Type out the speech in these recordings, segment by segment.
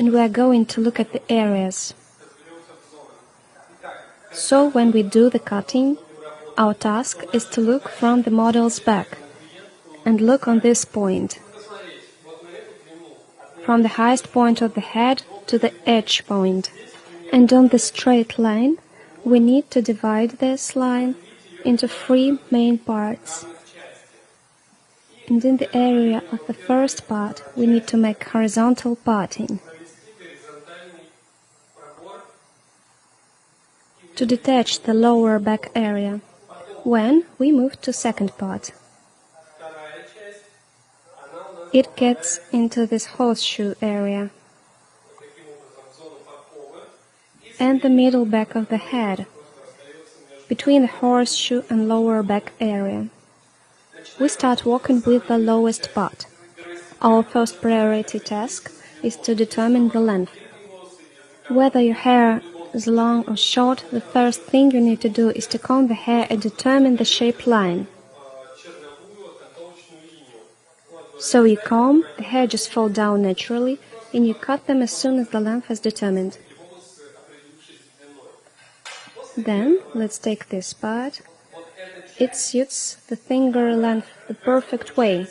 and we are going to look at the areas. So when we do the cutting, our task is to look from the model's back and look on this point, from the highest point of the head to the edge point. And on the straight line, we need to divide this line into 3 main parts. And in the area of the first part, we need to make horizontal parting. To detach the lower back area, when we move to second part, it gets into this horseshoe area and the middle back of the head, between the horseshoe and lower back area. We start working with the lowest part. Our first priority task is to determine the length. Whether your hair is long or short, the first thing you need to do is to comb the hair and determine the shape line. So you comb, the hair just falls down naturally, and you cut them as soon as the length is determined. Then, let's take this part. It suits the finger length the perfect way,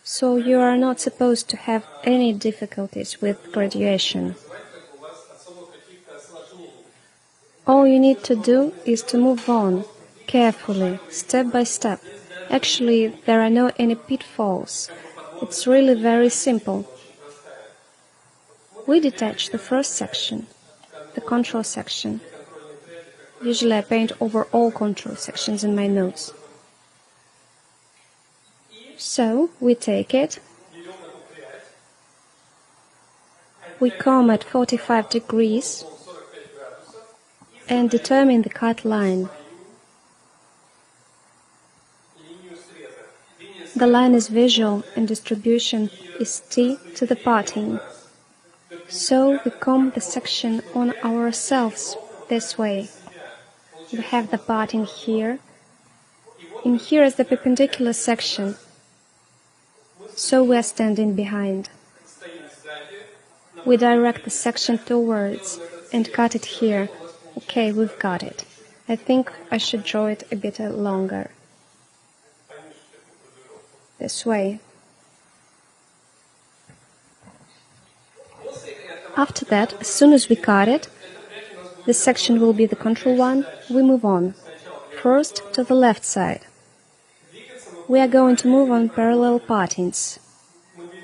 so you are not supposed to have any difficulties with graduation. All you need to do is to move on, carefully, step by step. Actually, there are no any pitfalls. It's really very simple. We detach the first section, the contour section. Usually I paint over all contour sections in my notes. So, we take it, we comb at 45 degrees and determine the cut line. The line is visual and distribution is T to the parting. So we comb the section on ourselves this way. We have the parting here, and here is the perpendicular section, so we are standing behind. We direct the section towards and cut it here. Okay, we've got it. I think I should draw it a bit longer. This way. After that, as soon as we cut it, this section will be the control one. We move on. First, to the left side. We are going to move on parallel partings.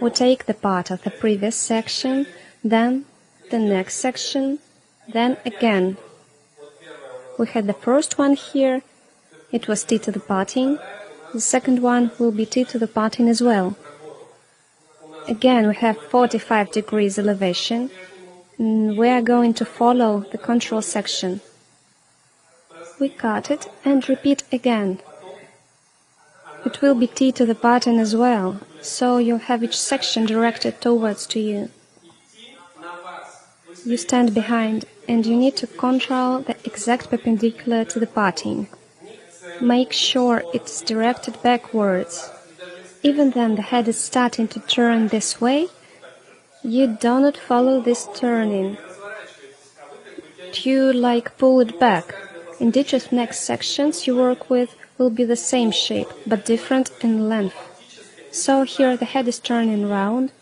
We take the part of the previous section, then the next section, then again. We had the first one here. It was T to the parting. The second one will be T to the parting as well. Again, we have 45 degrees elevation. We are going to follow the control section. We cut it and repeat again. It will be T to the parting as well, so you'll have each section directed towards to you. You stand behind and you need to control the exact perpendicular to the parting. Make sure it's directed backwards. Even then the head is starting to turn this way, you do not follow this turning. You pull it back. And each of the next sections you work with will be the same shape, but different in length. So here the head is turning round.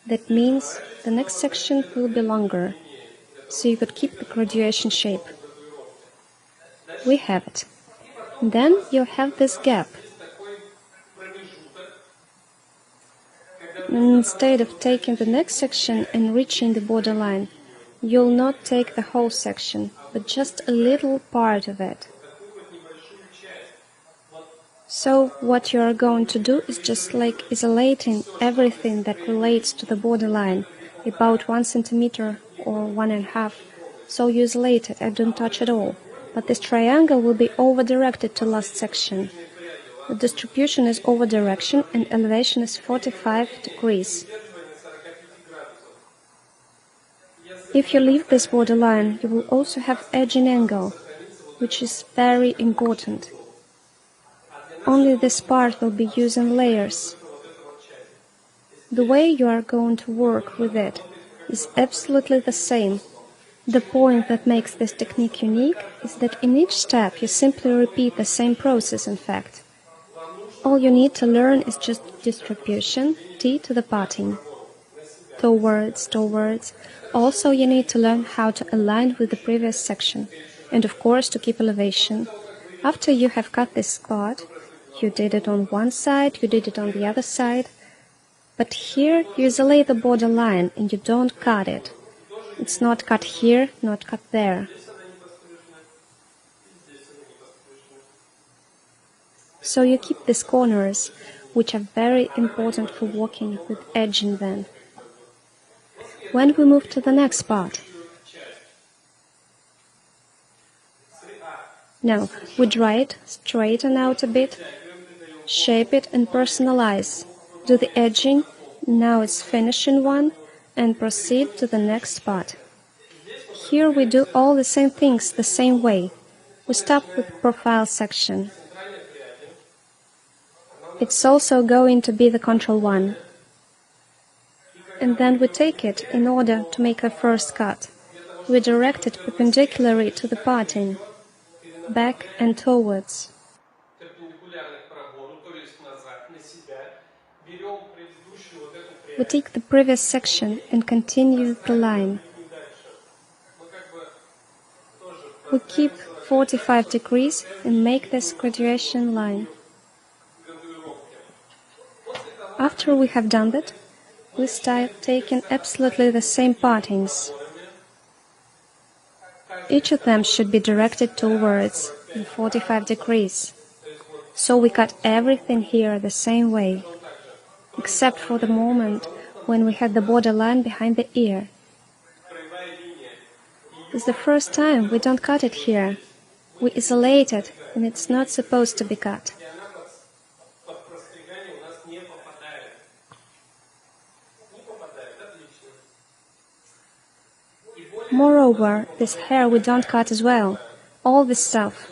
That means the next section will be longer. So you could keep the graduation shape. We have it. Then you have this gap. Instead of taking the next section and reaching the borderline, you'll not take the whole section, but just a little part of it. So what you are going to do is just isolating everything that relates to the borderline, about 1 centimeter or 1.5. So you isolate it and don't touch at all. But this triangle will be over-directed to last section. The distribution is over direction and elevation is 45 degrees. If you leave this borderline, you will also have edging angle, which is very important. Only this part will be using layers. The way you are going to work with it is absolutely the same. The point that makes this technique unique is that in each step you simply repeat the same process, in fact. All you need to learn is just distribution, T to the parting. Towards, towards. Also you need to learn how to align with the previous section, and of course to keep elevation. After you have cut this spot, you did it on one side, you did it on the other side, but here you isolate the borderline and you don't cut it. It's not cut here, not cut there. So you keep these corners, which are very important for working with edging then. When we move to the next part, now we dry it, straighten out a bit, shape it and personalize. Do the edging, now it's finishing one, and proceed to the next part. Here we do all the same things the same way. We start with profile section. It's also going to be the control one. And then we take it in order to make the first cut. We direct it perpendicularly to the parting, back and towards. We take the previous section and continue the line. We keep 45 degrees and make this graduation line. After we have done that, we start taking absolutely the same partings. Each of them should be directed towards the 45 degrees. So we cut everything here the same way, except for the moment when we had the borderline behind the ear. It's the first time we don't cut it here. We isolate it, and it's not supposed to be cut. Moreover, this hair we don't cut as well, all this stuff.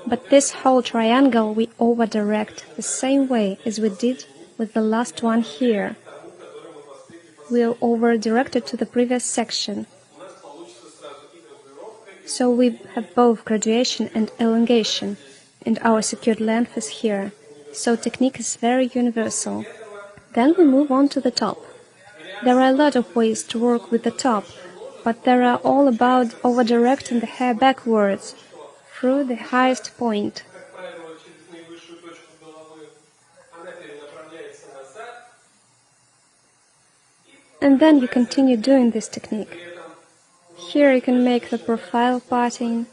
But this whole triangle we over-direct the same way as we did with the last one here. We'll over-direct it to the previous section. So we have both graduation and elongation, and our secured length is here. So technique is very universal. Then we move on to the top. There are a lot of ways to work with the top, but they are all about over-directing the hair backwards through the highest point. And then you continue doing this technique. Here you can make the profile parting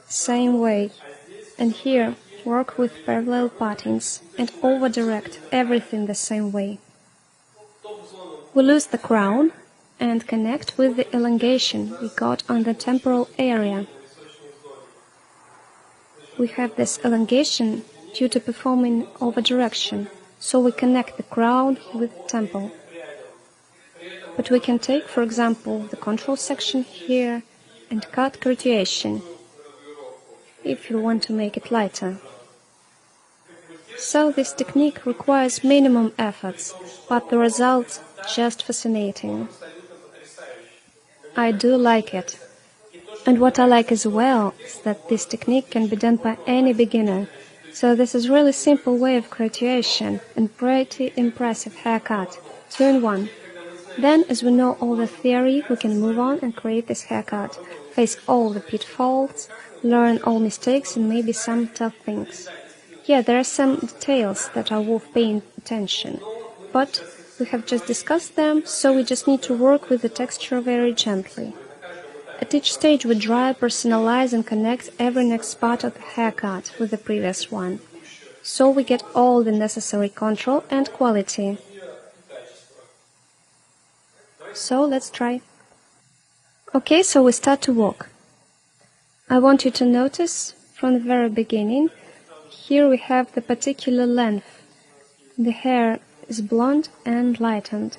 same way, and here work with parallel partings and over-direct everything the same way. We lose the crown and connect with the elongation we got on the temporal area. We have this elongation due to performing over-direction, so we connect the crown with the temple. But we can take, for example, the control section here and cut graduation, if you want to make it lighter. So this technique requires minimum efforts, but the results just fascinating. I do like it. And what I like as well is that this technique can be done by any beginner. So this is really simple way of graduation and pretty impressive haircut, 2 in 1. Then, as we know all the theory, we can move on and create this haircut, face all the pitfalls, learn all mistakes and maybe some tough things. Yeah, there are some details that are worth paying attention, but we have just discussed them, so we just need to work with the texture very gently. At each stage we dry, personalize and connect every next part of the haircut with the previous one, so we get all the necessary control and quality. So let's try. Okay, so we start to walk. I want you to notice from the very beginning, here we have the particular length. The hair is blonde and lightened.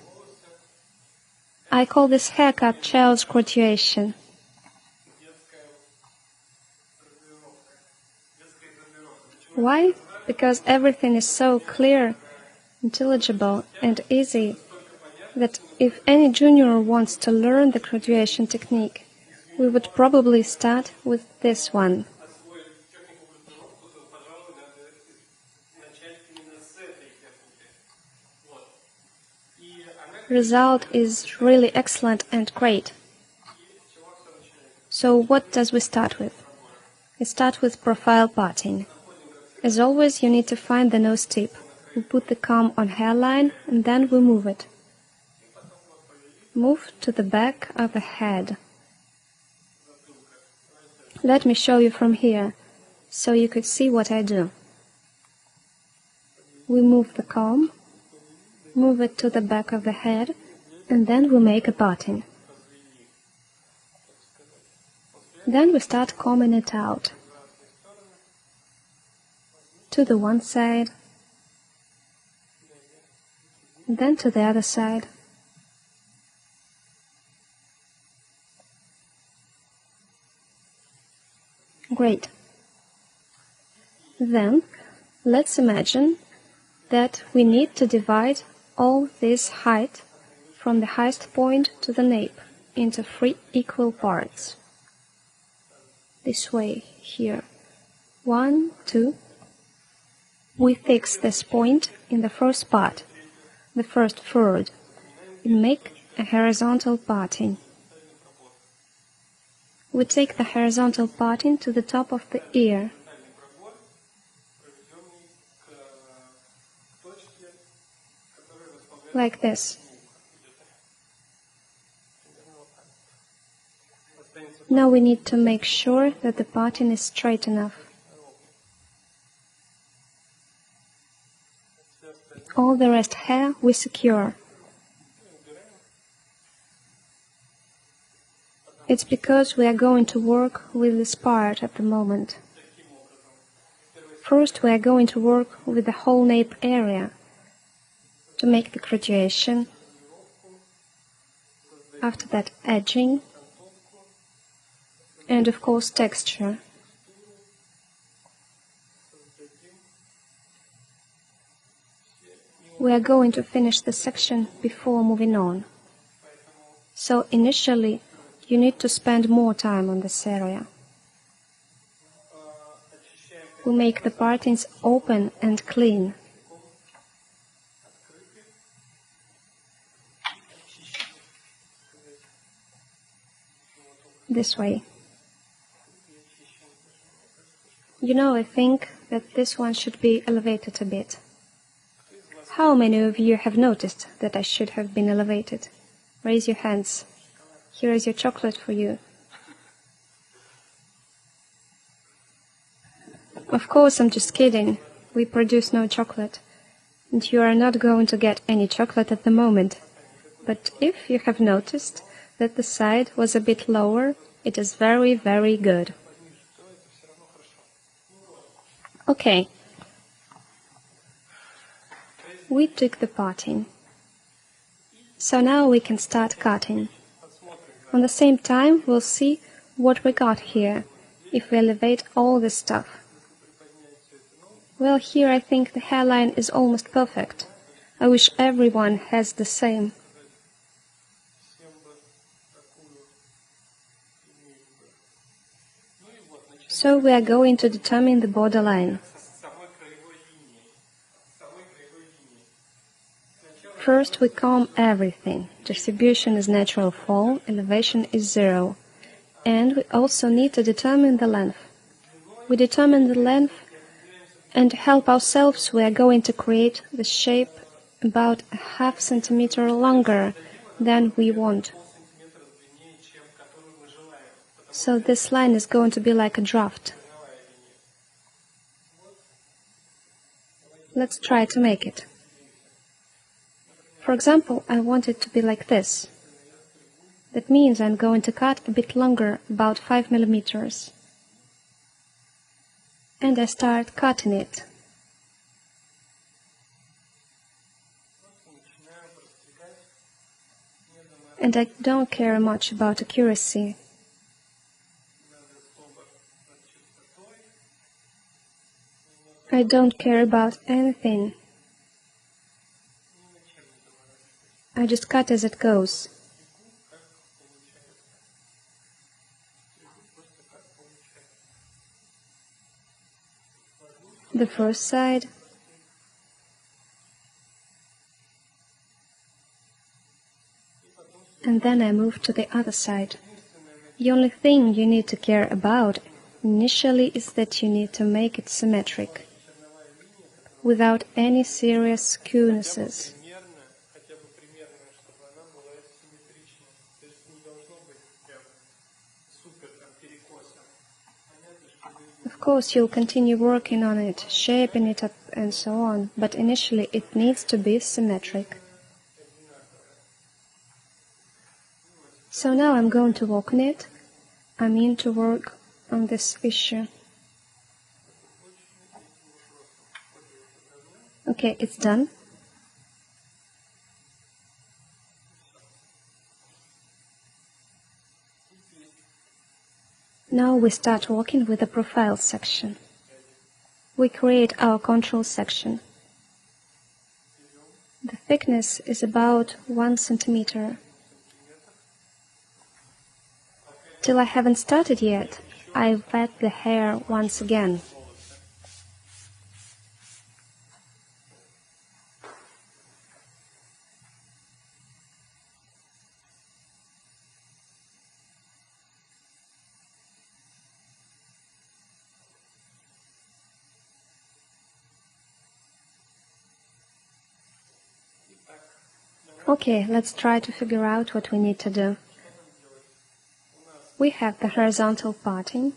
I call this haircut child's graduation. Why? Because everything is so clear intelligible, and easy that if any junior wants to learn the graduation technique, we would probably start with this one. Result is really excellent and great. So what does we start with? We start with profile parting. As always, you need to find the nose tip. We put the comb on hairline and then we move it. Move to the back of the head. Let me show you from here, so you could see what I do. We move the comb, move it to the back of the head, and then we make a parting. Then we start combing it out. To the one side, then to the other side. Great. Then, let's imagine that we need to divide all this height from the highest point to the nape into 3 equal parts. This way, here. 1, 2. We fix this point in the first part, the first third, and make a horizontal parting. We take the horizontal parting to the top of the ear. Like this. Now we need to make sure that the parting is straight enough. All the rest hair we secure. It's because we are going to work with this part at the moment. First, we are going to work with the whole nape area to make the graduation. After that, edging, and of course texture. We are going to finish the section before moving on. So initially, you need to spend more time on this area. We make the partings open and clean. This way. You know, I think that this one should be elevated a bit. How many of you have noticed that I should have been elevated? Raise your hands. Here is your chocolate for you. Of course, I'm just kidding. We produce no chocolate. And you are not going to get any chocolate at the moment. But if you have noticed that the side was a bit lower, it is very, very good. Okay. We took the parting. So now we can start cutting. On the same time, we'll see what we got here, if we elevate all this stuff. Well, here I think the hairline is almost perfect. I wish everyone has the same. So we are going to determine the borderline. First, we comb everything. Distribution is natural fall, elevation is 0. And we also need to determine the length. We determine the length, and to help ourselves, we are going to create the shape about a ½ centimeter longer than we want. So this line is going to be like a draft. Let's try to make it. For example, I want it to be like this. That means I'm going to cut a bit longer, about 5 millimeters. And I start cutting it. And I don't care much about accuracy. I don't care about anything. I just cut as it goes. The first side, and then I move to the other side. The only thing you need to care about initially is that you need to make it symmetric, without any serious skewnesses. Of course, you'll continue working on it, shaping it up and so on, but initially it needs to be symmetric. So now I'm going to work on it. I mean to work on this issue. Okay, it's done. Now we start working with the profile section. We create our control section. The thickness is about 1 centimeter. Till I haven't started yet, I wet the hair once again. Okay, let's try to figure out what we need to do. We have the horizontal parting.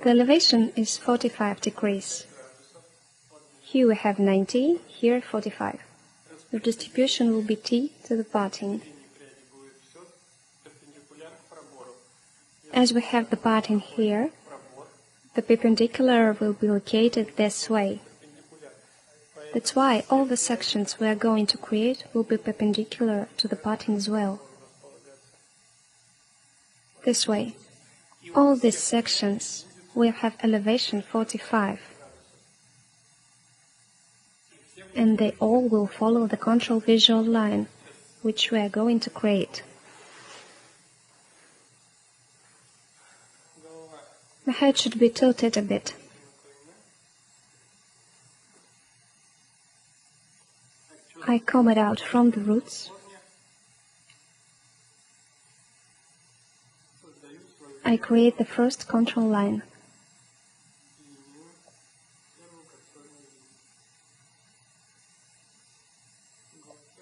The elevation is 45 degrees. Here we have 90, here 45. The distribution will be T to the parting. As we have the parting here, the perpendicular will be located this way. That's why all the sections we are going to create will be perpendicular to the parting as well. This way, all these sections will have elevation 45. And they all will follow the control visual line, which we are going to create. The head should be tilted a bit. I comb it out from the roots. I create the first control line.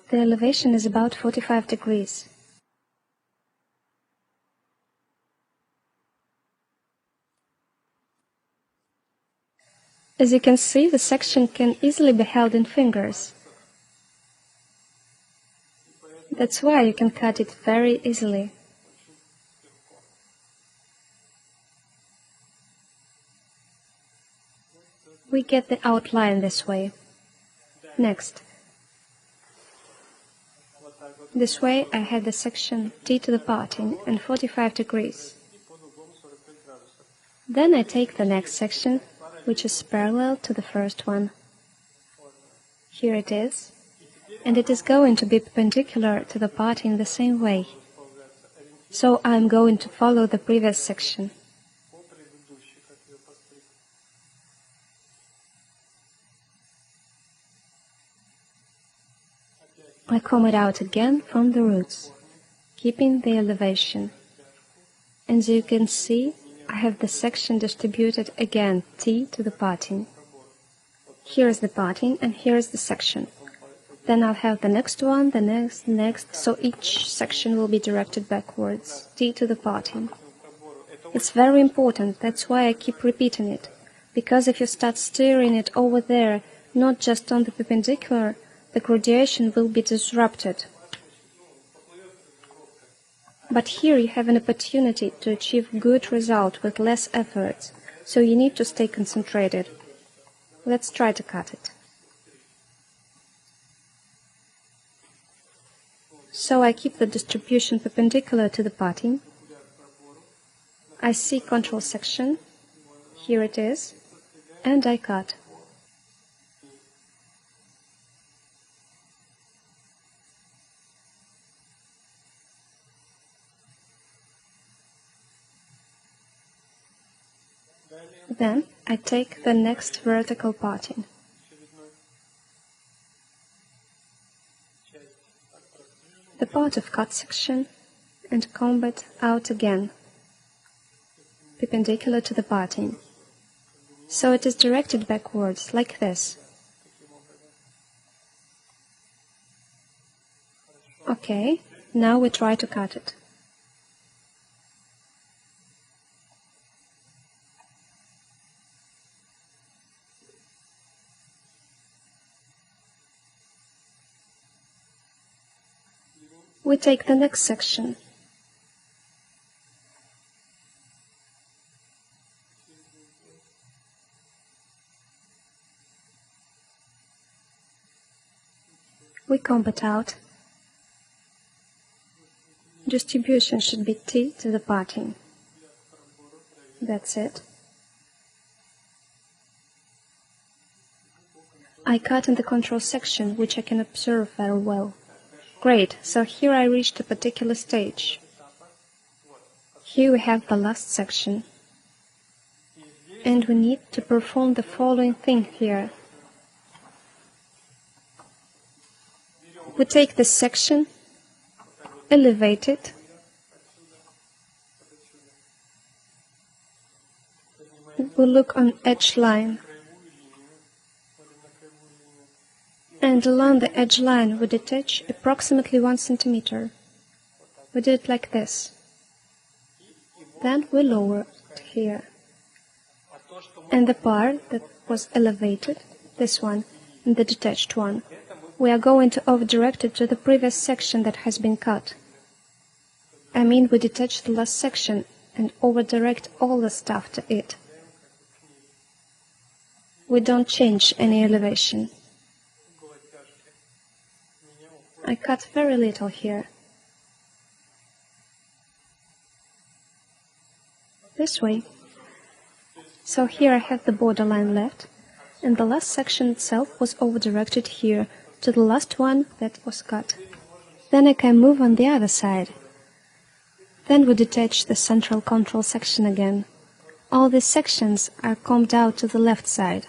The elevation is about 45 degrees. As you can see, the section can easily be held in fingers. That's why you can cut it very easily. We get the outline this way. Next. This way I had the section T to the parting and 45 degrees. Then I take the next section, which is parallel to the first one. Here it is. And it is going to be perpendicular to the parting the same way. So I'm going to follow the previous section. I comb it out again from the roots, keeping the elevation. As you can see, I have the section distributed again, T to the parting. Here is the parting and here is the section. Then I'll have the next one, the next, so each section will be directed backwards, T to the parting. It's very important, that's why I keep repeating it, because if you start steering it over there, not just on the perpendicular, the gradation will be disrupted. But here you have an opportunity to achieve good result with less effort, so you need to stay concentrated. Let's try to cut it. So I keep the distribution perpendicular to the parting. I see control section, here it is, and I cut. Then I take the next vertical parting. The part of cut section and comb it out again, perpendicular to the parting. So it is directed backwards, like this. Okay, now we try to cut it. We take the next section. We comb it out. Distribution should be T to the parting. That's it. I cut in the control section, which I can observe very well. Great, so here I reached a particular stage. Here we have the last section. And we need to perform the following thing here. We take this section, elevate it, we look on edge line, and along the edge line we detach approximately 1 centimeter. We do it like this. Then we lower it here. And the part that was elevated, this one, and the detached one, we are going to over-direct it to the previous section that has been cut. I mean, we detach the last section and over-direct all the stuff to it. We don't change any elevation. I cut very little here. This way. So here I have the borderline left, and the last section itself was over-directed here to the last one that was cut. Then I can move on the other side. Then we detach the central control section again. All these sections are combed out to the left side,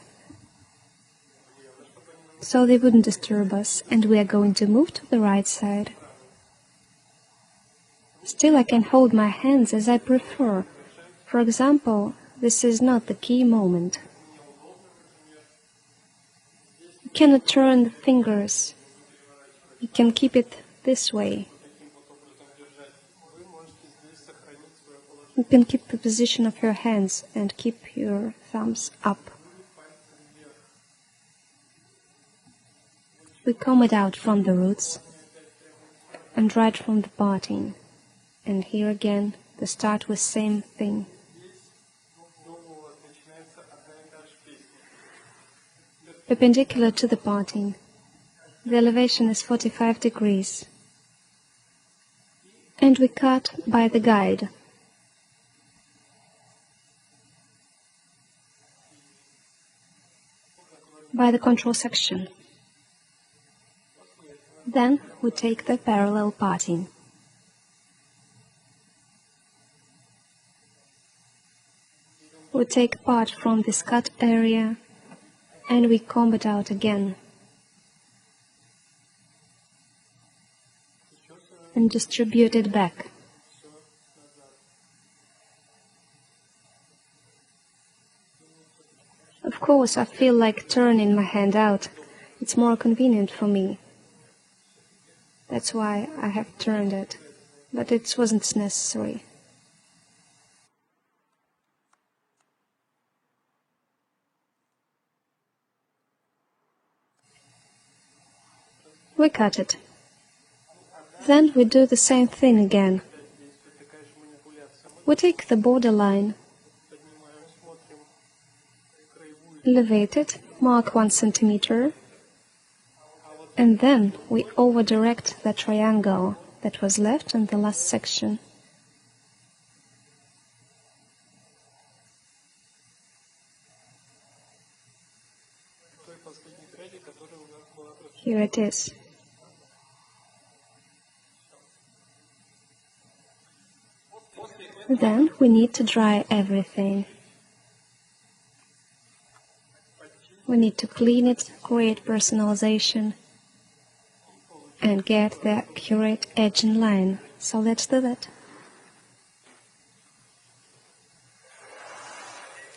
so they wouldn't disturb us, and we are going to move to the right side. Still I can hold my hands as I prefer. For example, this is not the key moment. You cannot turn the fingers. You can keep it this way. You can keep the position of your hands and keep your thumbs up. We comb it out from the roots and right from the parting. And here again, the start with same thing. Perpendicular to the parting. The elevation is 45 degrees. And we cut by the guide. By the control section. Then we take the parallel parting. We take part from this cut area and we comb it out again and distribute it back. Of course, I feel like turning my hand out. It's more convenient for me. That's why I have turned it, but it wasn't necessary. We cut it. Then we do the same thing again. We take the borderline, elevate it, mark 1 centimeter, and then we over-direct the triangle that was left in the last section. Here it is. Then we need to dry everything. We need to clean it, create personalization, and get the accurate edge and line. So let's do that.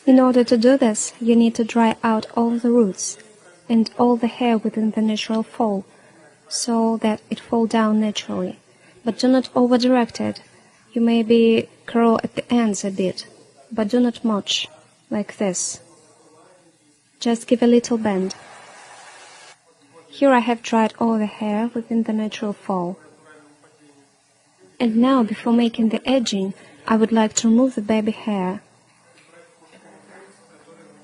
In order to do this, you need to dry out all the roots and all the hair within the natural fall, so that it fall down naturally. But do not over-direct it. You maybe curl at the ends a bit, but do not much, like this. Just give a little bend. Here I have dried all the hair within the natural fall. And now, before making the edging, I would like to remove the baby hair.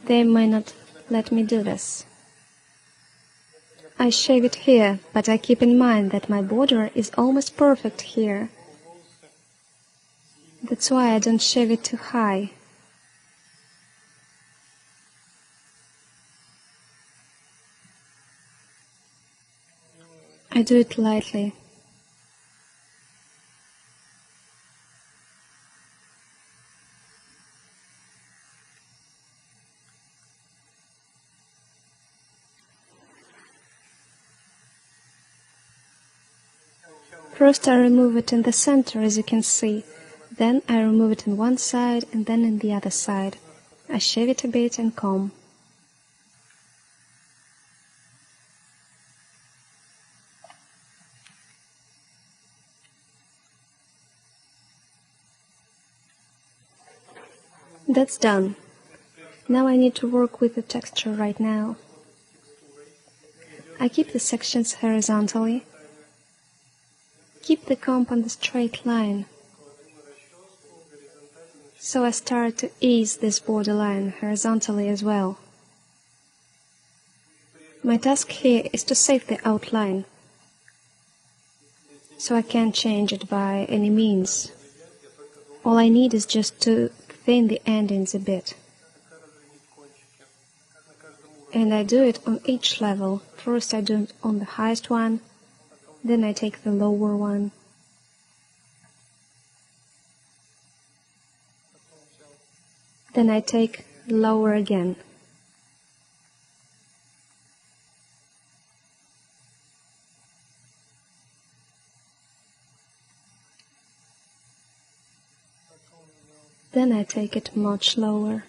They may not let me do this. I shave it here, but I keep in mind that my border is almost perfect here. That's why I don't shave it too high. I do it lightly. First I remove it in the center, as you can see. Then I remove it on one side and then in the other side. I shave it a bit and comb. That's done. Now I need to work with the texture right now. I keep the sections horizontally. Keep the comb on the straight line. So I start to ease this borderline horizontally as well. My task here is to save the outline, so I can't change it by any means. All I need is just to thin the endings a bit. And I do it on each level. First I do it on the highest one, then I take the lower one. Then I take the lower again. Then I take it much lower.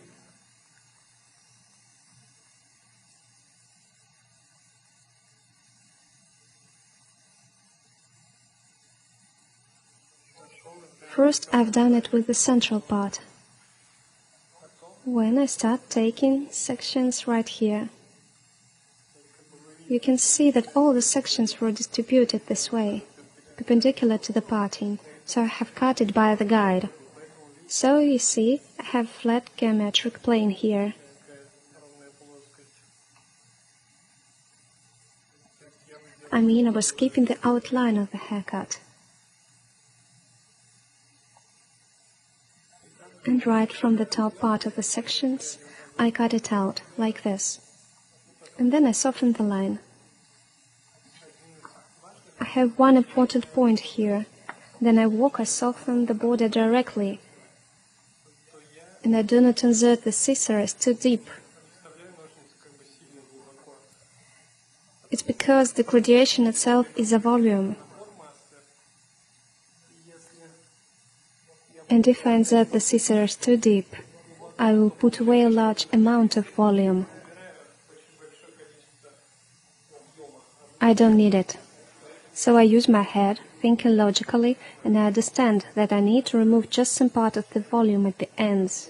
First I've done it with the central part. When I start taking sections right here, you can see that all the sections were distributed this way, perpendicular to the parting, so I have cut it by the guide. So you see, I have flat geometric plane here. I mean, I was keeping the outline of the haircut. And right from the top part of the sections, I cut it out, like this. And then I soften the line. I have one important point here. Then I soften the border directly. And I do not insert the scissors too deep. It's because the gradation itself is a volume. And if I insert the scissors too deep, I will put away a large amount of volume. I don't need it. So I use my head, thinking logically, and I understand that I need to remove just some part of the volume at the ends.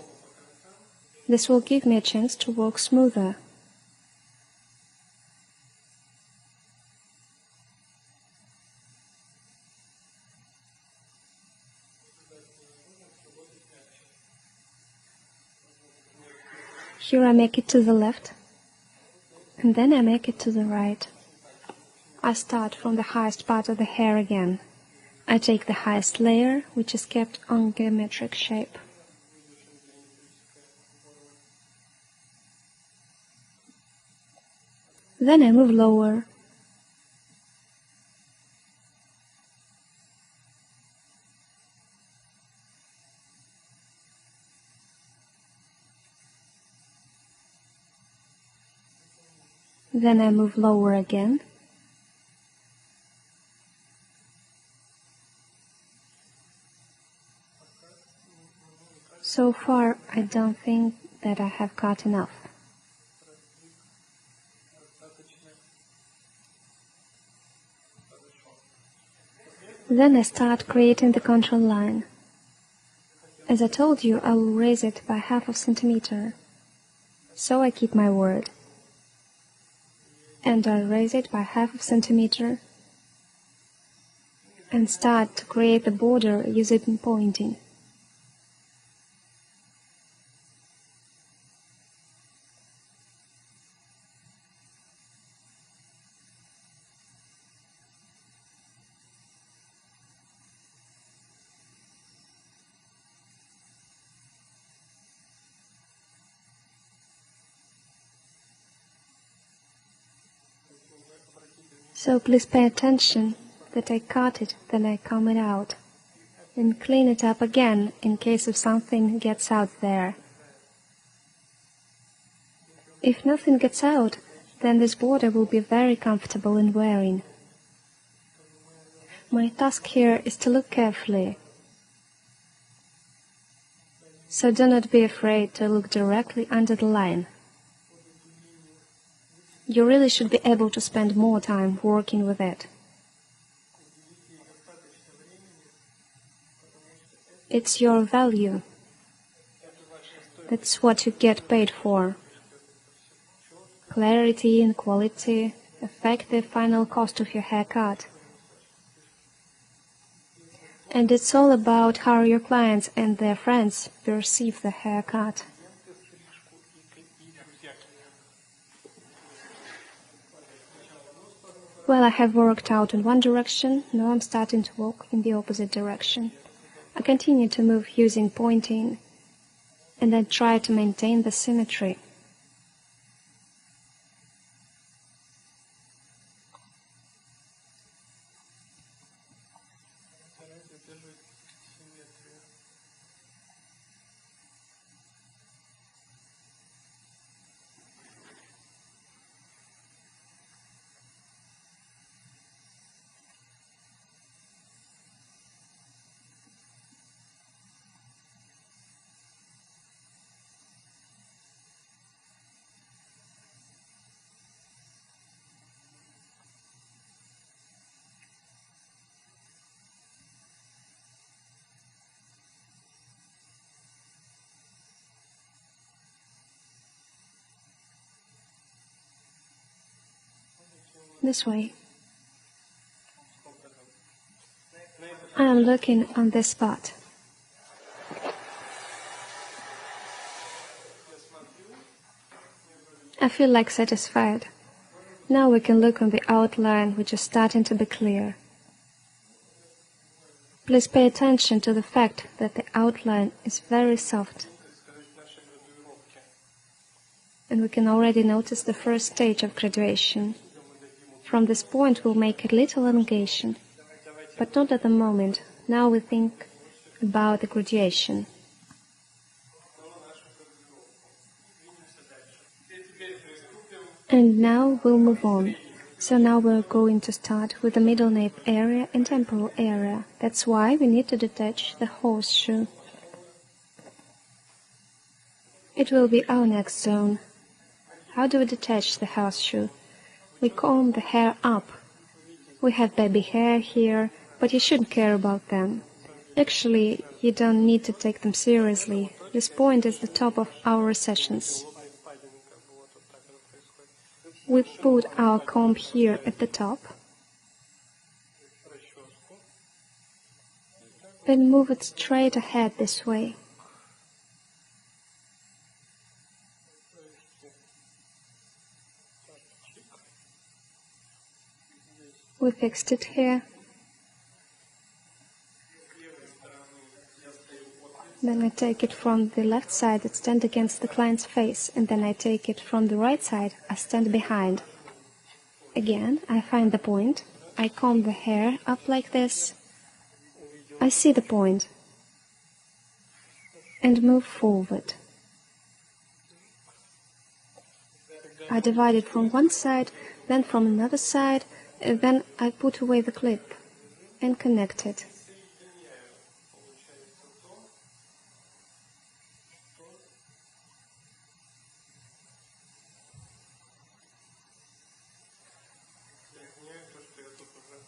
This will give me a chance to work smoother. Here I make it to the left, and then I make it to the right. I start from the highest part of the hair again. I take the highest layer, which is kept on geometric shape. Then I move lower. Then I move lower again. So far, I don't think that I have cut enough. Then I start creating the control line. As I told you, I will raise it by 1/2 centimeter. So I keep my word. And I raise it by 1/2 centimeter and start to create the border using pointing. So please pay attention that I cut it, then I comb it out, and clean it up again in case if something gets out there. If nothing gets out, then this border will be very comfortable in wearing. My task here is to look carefully. So do not be afraid to look directly under the line. You really should be able to spend more time working with it. It's your value. That's what you get paid for. Clarity and quality affect the final cost of your haircut. And it's all about how your clients and their friends perceive the haircut. Well, I have worked out in one direction, now I'm starting to walk in the opposite direction. I continue to move using pointing, and I try to maintain the symmetry. This way. I am looking on this spot. I feel like satisfied. Now we can look on the outline, which is starting to be clear. Please pay attention to the fact that the outline is very soft. And we can already notice the first stage of graduation. From this point we'll make a little elongation, but not at the moment. Now we think about the graduation. And now we'll move on. So now we're going to start with the middle nape area and temporal area. That's why we need to detach the horseshoe. It will be our next zone. How do we detach the horseshoe? We comb the hair up. We have baby hair here, but you shouldn't care about them. Actually, you don't need to take them seriously. This point is the top of our recessions. We put our comb here at the top. Then move it straight ahead this way. We fixed it here. Then I take it from the left side, I stand against the client's face, and then I take it from the right side, I stand behind. Again, I find the point, I comb the hair up like this, I see the point, and move forward. I divide it from one side, then from another side, and then I put away the clip and connect it.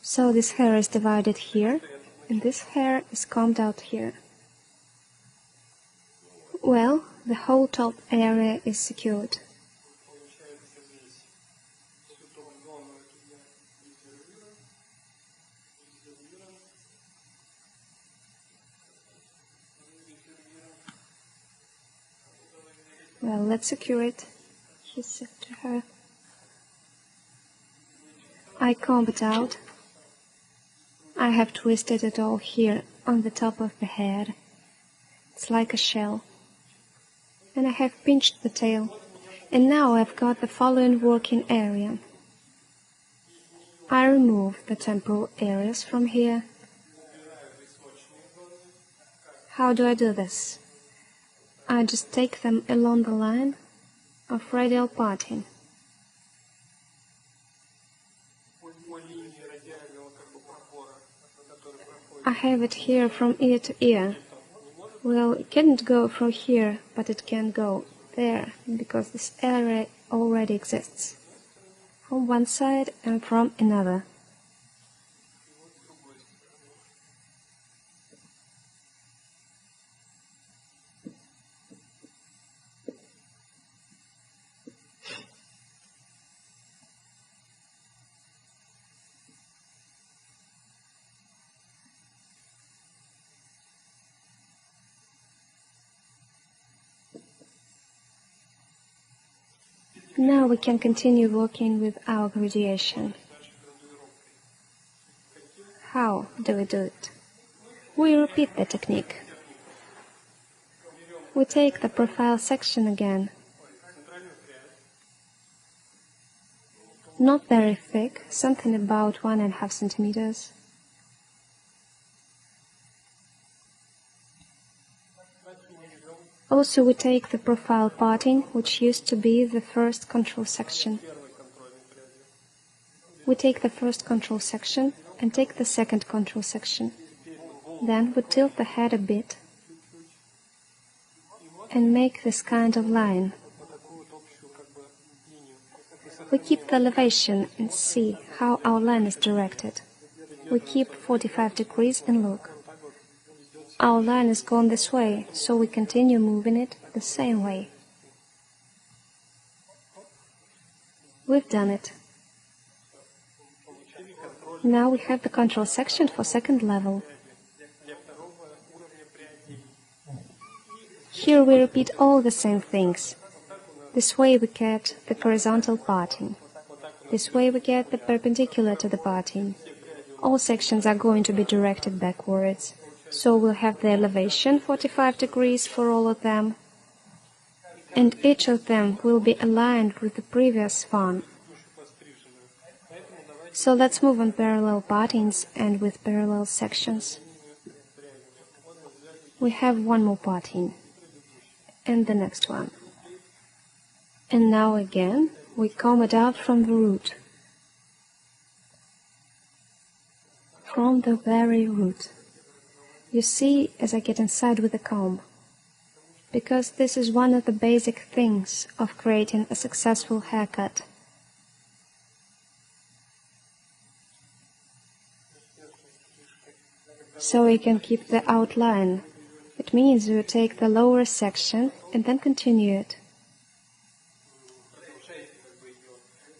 So this hair is divided here, and this hair is combed out here. Well, the whole top area is secured. Well, let's secure it, she said to her. I comb it out. I have twisted it all here on the top of the head. It's like a shell. And I have pinched the tail. And now I've got the following working area. I remove the temporal areas from here. How do I do this? I just take them along the line of radial parting. I have it here from ear to ear. Well, it can't go from here, but it can go there, because this area already exists, from one side and from another. Now we can continue working with our gradation. How do we do it? We repeat the technique. We take the profile section again. Not very thick, something about 1.5 centimeters. Also, we take the profile parting, which used to be the first control section. We take the first control section and take the second control section. Then we tilt the head a bit and make this kind of line. We keep the elevation and see how our line is directed. We keep 45 degrees and look. Our line is gone this way, so we continue moving it the same way. We've done it. Now we have the control section for second level. Here we repeat all the same things. This way we get the horizontal parting. This way we get the perpendicular to the parting. All sections are going to be directed backwards. So we'll have the elevation 45 degrees for all of them, and each of them will be aligned with the previous one. So let's move on parallel partings and with parallel sections. We have one more parting, and the next one. And now again, we comb it out from the root. From the very root. You see, as I get inside with the comb, because this is one of the basic things of creating a successful haircut. So we can keep the outline. It means you take the lower section and then continue it.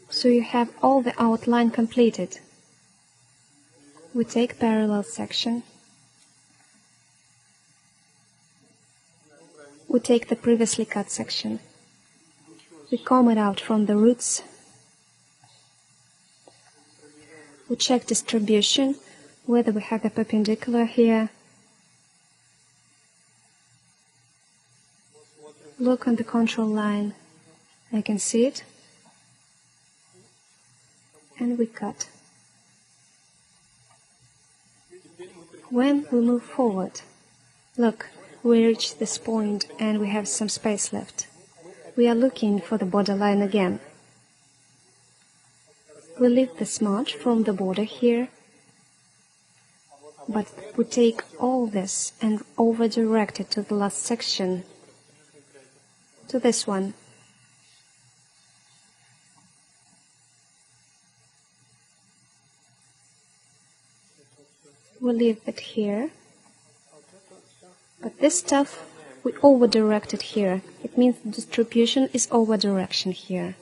So you have all the outline completed. We take parallel section. We take the previously cut section. We comb it out from the roots. We check distribution, whether we have the perpendicular here. Look on the control line. I can see it. And we cut. When we move forward, look. We reach this point and we have some space left. We are looking for the borderline again. We leave the smudge from the border here, but we take all this and over-direct it to the last section, to this one. We leave it here, but this stuff we over-direct it here. It means the distribution is over-direction here,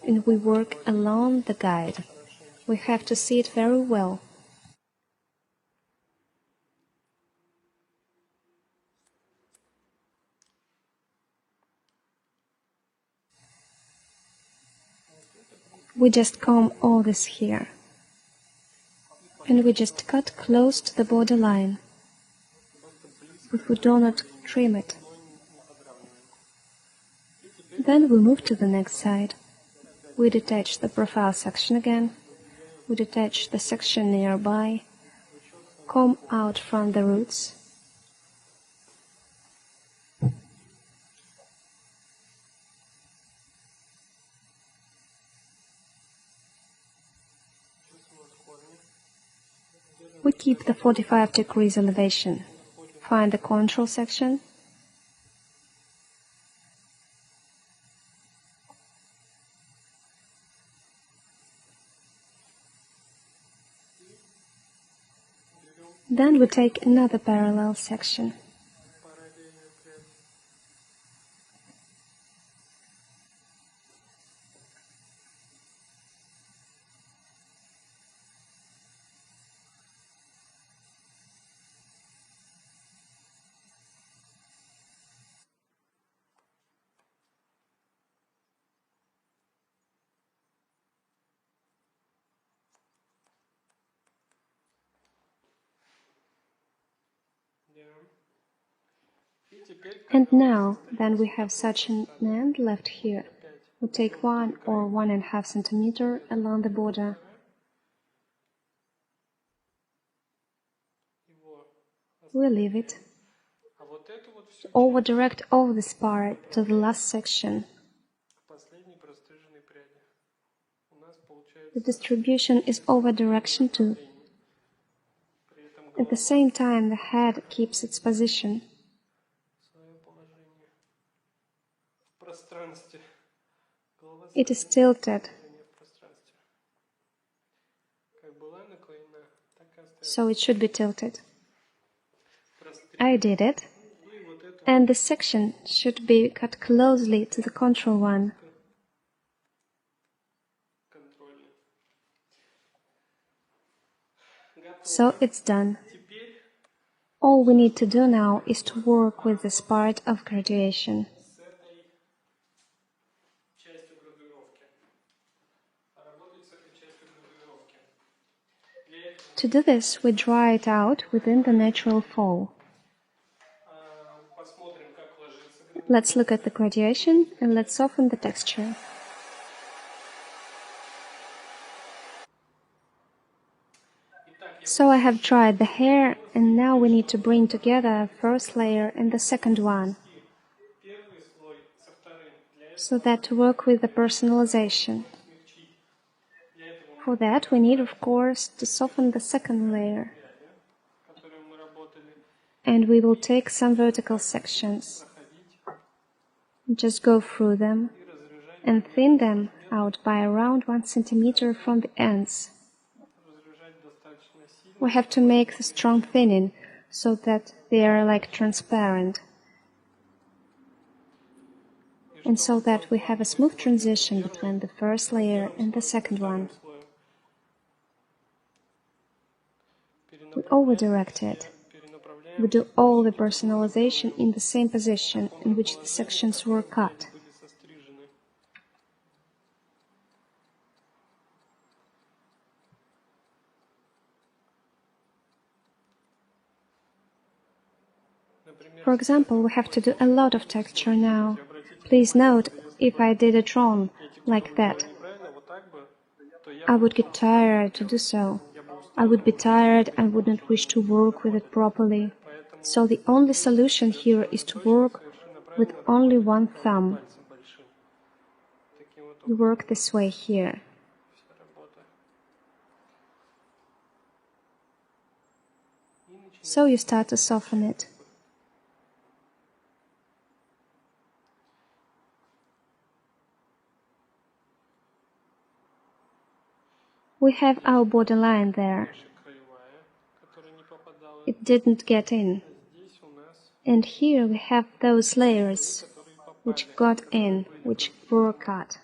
and we work along the guide. We have to see it very well. We just comb all this here, and we just cut close to the borderline, but we do not trim it. Then we move to the next side. We detach the profile section again, we detach the section nearby, comb out from the roots, we keep the 45 degrees elevation. Find the control section. Then we take another parallel section. And now, then we have such an end left here. We take 1 or 1.5 centimeter along the border. We leave it. Over-direct all this part to the last section. The distribution is over-direction too. At the same time, the head keeps its position. It is tilted, so it should be tilted. I did it, and the section should be cut closely to the control one. So it's done. All we need to do now is to work with this part of graduation. To do this, we dry it out within the natural fall. Let's look at the graduation and let's soften the texture. So I have dried the hair, and now we need to bring together the first layer and the second one, so that to work with the personalization. For that we need, of course, to soften the second layer. And we will take some vertical sections, just go through them, and thin them out by around 1 centimeter from the ends. We have to make the strong thinning, so that they are like transparent, and so that we have a smooth transition between the first layer and the second one. We over-direct it. We do all the personalization in the same position in which the sections were cut. For example, we have to do a lot of texture now. Please note, if I did it wrong, like that, I would get tired to do so. I would be tired and would not wish to work with it properly. So the only solution here is to work with only one thumb. We work this way here. So you start to soften it. We have our borderline there. It didn't get in. And here we have those layers which got in, which were cut.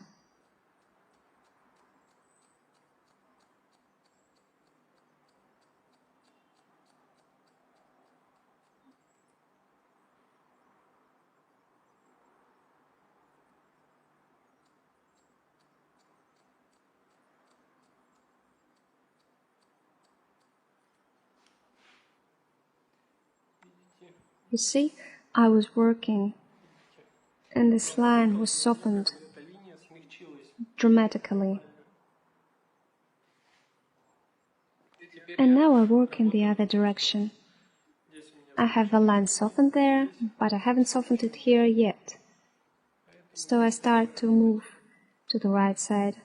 You see, I was working, and this line was softened dramatically. And now I work in the other direction. I have the line softened there, but I haven't softened it here yet. So I start to move to the right side.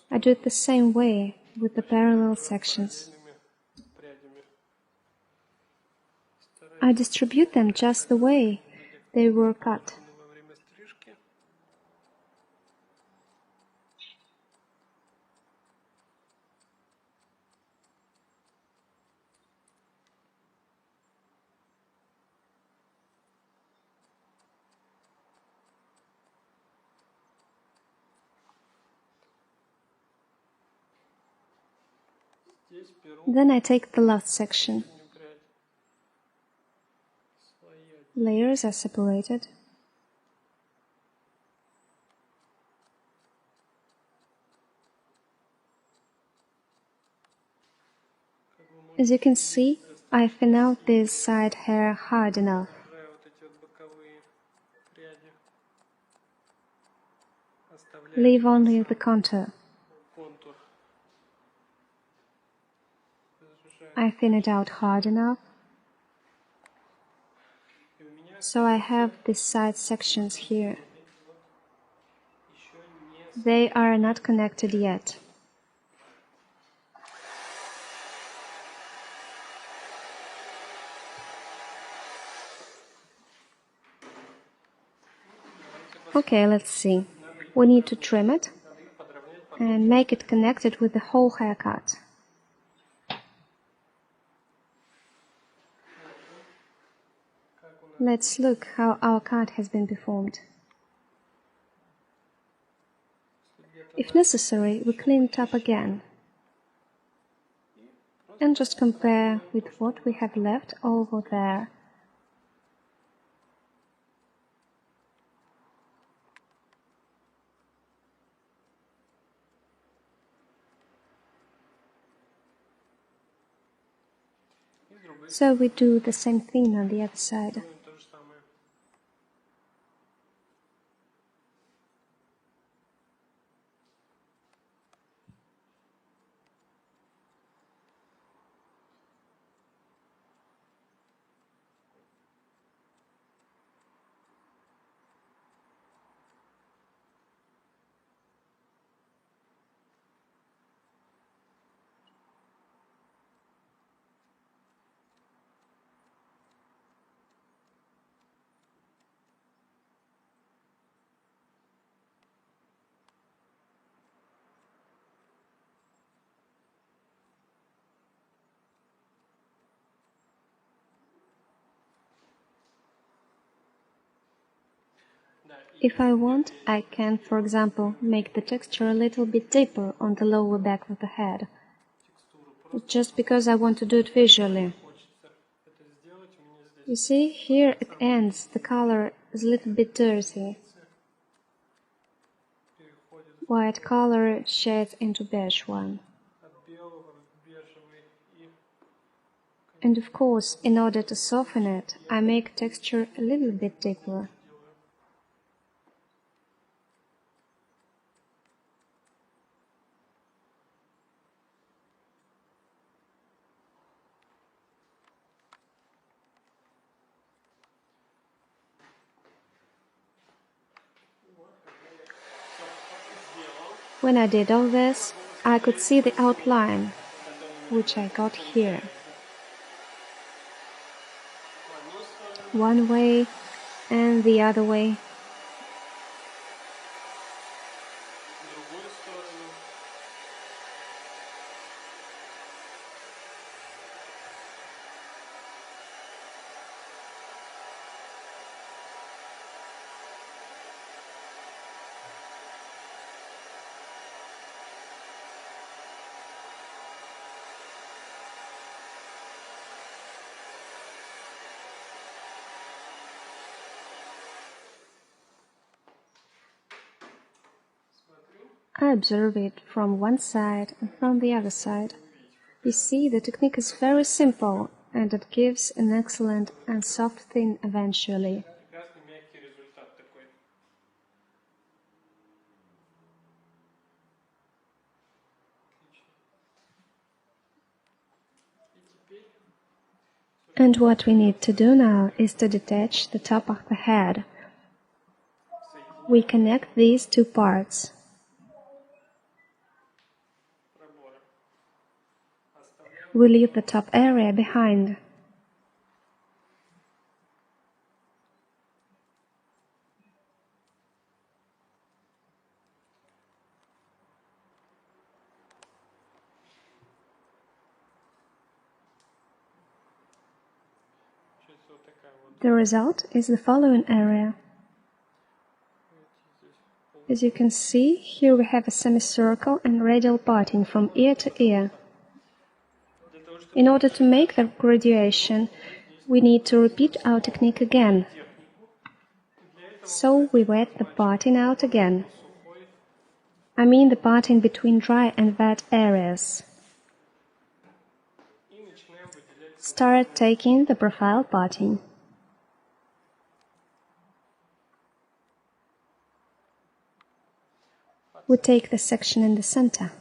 I do it the same way with the parallel sections. I distribute them just the way they were cut. Then I take the last section. Layers are separated. As you can see, I thin out this side hair hard enough. Leave only the contour. I thin it out hard enough. So I have these side sections here. They are not connected yet. Okay, let's see. We need to trim it and make it connected with the whole haircut. Let's look how our cut has been performed. If necessary, we clean it up again and just compare with what we have left over there. So we do the same thing on the other side. If I want, I can, for example, make the texture a little bit deeper on the lower back of the head, just because I want to do it visually. You see, here it ends, the color is a little bit dirty. White color shades into beige one. And of course, in order to soften it, I make texture a little bit deeper. When I did all this, I could see the outline, which I got here. One way and the other way. I observe it from one side and from the other side. You see, the technique is very simple, and it gives an excellent and soft thin eventually. And what we need to do now is to detach the top of the head. We connect these two parts. We leave the top area behind. The result is the following area. As you can see, here we have a semicircle and radial parting from ear to ear. In order to make the graduation, we need to repeat our technique again. So we wet the parting out again. I mean the parting between dry and wet areas. Start taking the profile parting. We take the section in the center.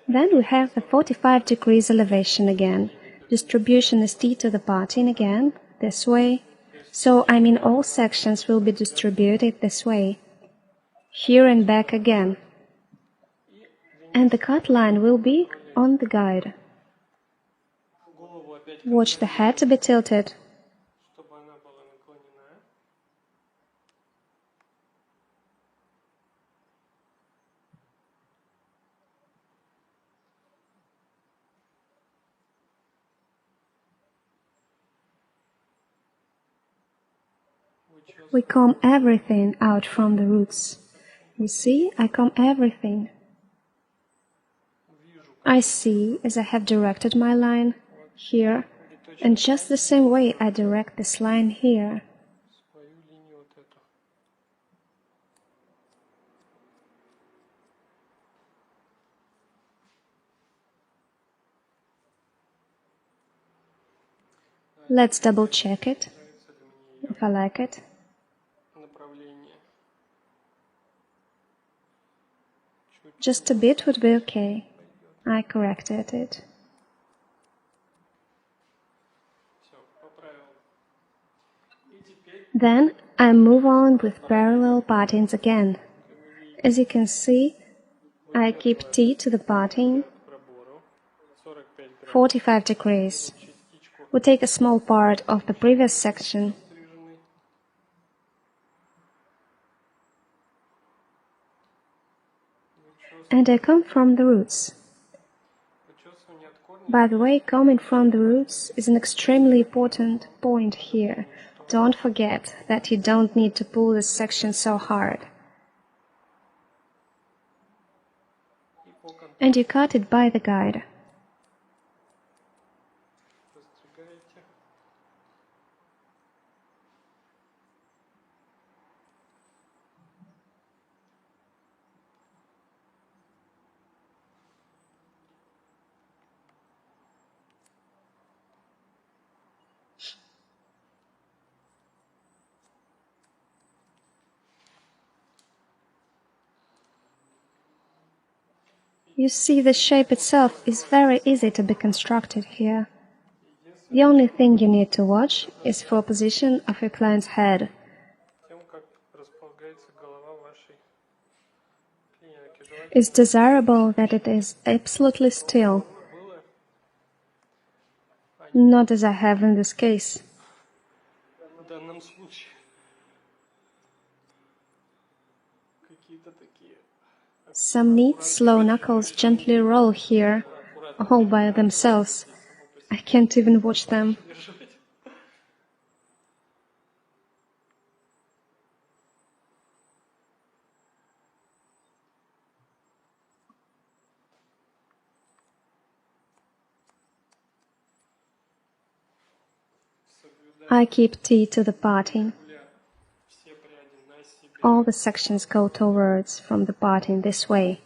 Then we have the 45 degrees elevation again. Distribution is T to the parting again, this way. So, I mean all sections will be distributed this way. Here and back again. And the cut line will be on the guide. Watch the head to be tilted. We comb everything out from the roots. You see, I comb everything. I see as I have directed my line here, and just the same way I direct this line here. Let's double check it, if I like it. Just a bit would be okay. I corrected it. Then I move on with parallel partings again. As you can see, I keep T to the parting 45 degrees. We take a small part of the previous section. And I comb from the roots. By the way, combing from the roots is an extremely important point here. Don't forget that you don't need to pull this section so hard. And you cut it by the guide. You see, the shape itself is very easy to be constructed here. The only thing you need to watch is for position of your client's head. It's desirable that it is absolutely still, not as I have in this case. Some neat, slow knuckles gently roll here, all by themselves. I can't even watch them. I keep T to the parting. All the sections go towards from the parting this way.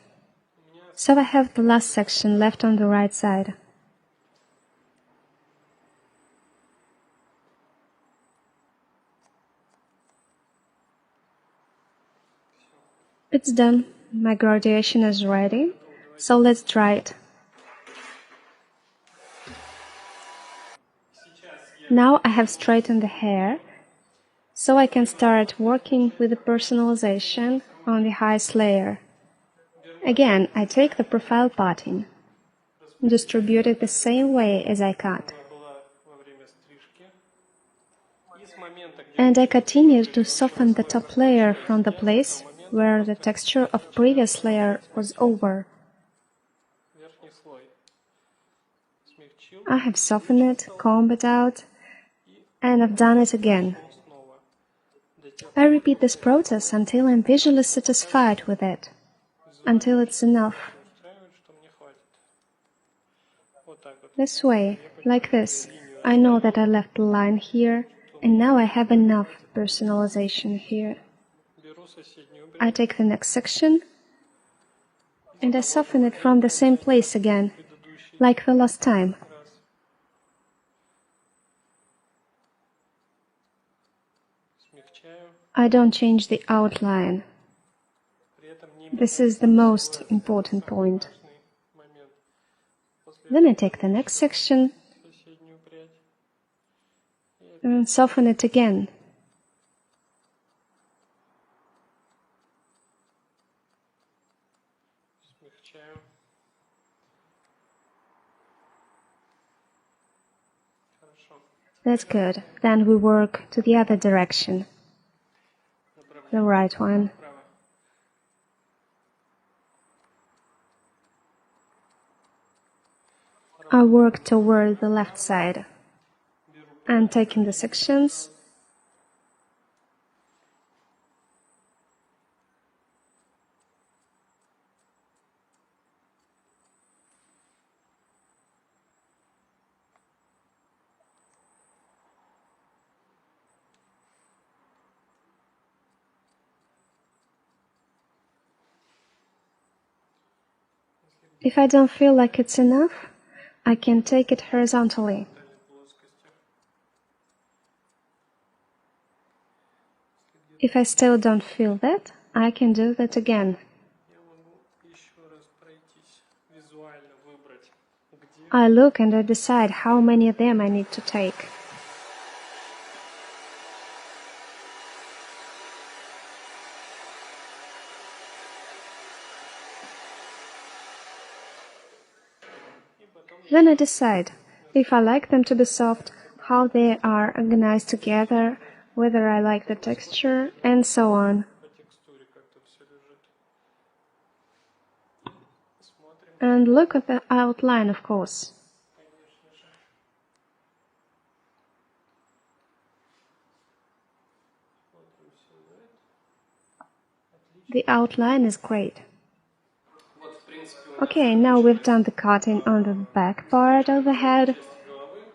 So I have the last section left on the right side. It's done. My graduation is ready. So let's try it. Now I have straightened the hair, so I can start working with the personalization on the highest layer. Again, I take the profile parting, distribute it the same way as I cut, and I continue to soften the top layer from the place where the texture of previous layer was over. I have softened it, combed it out, and I've done it again. I repeat this process until I'm visually satisfied with it, until it's enough. This way, like this, I know that I left the line here, and now I have enough personalization here. I take the next section, and I soften it from the same place again, like the last time. I don't change the outline. This is the most important point. Then I take the next section and soften it again. That's good. Then we work to the other direction. The right one. I work toward the left side. I'm taking the sections If I don't feel like it's enough, I can take it horizontally. If I still don't feel that, I can do that again. I look and I decide how many of them I need to take. Then I decide if I like them to be soft, how they are organized together, whether I like the texture, and so on. And look at the outline, of course. The outline is great. Okay, now we've done the cutting on the back part of the head,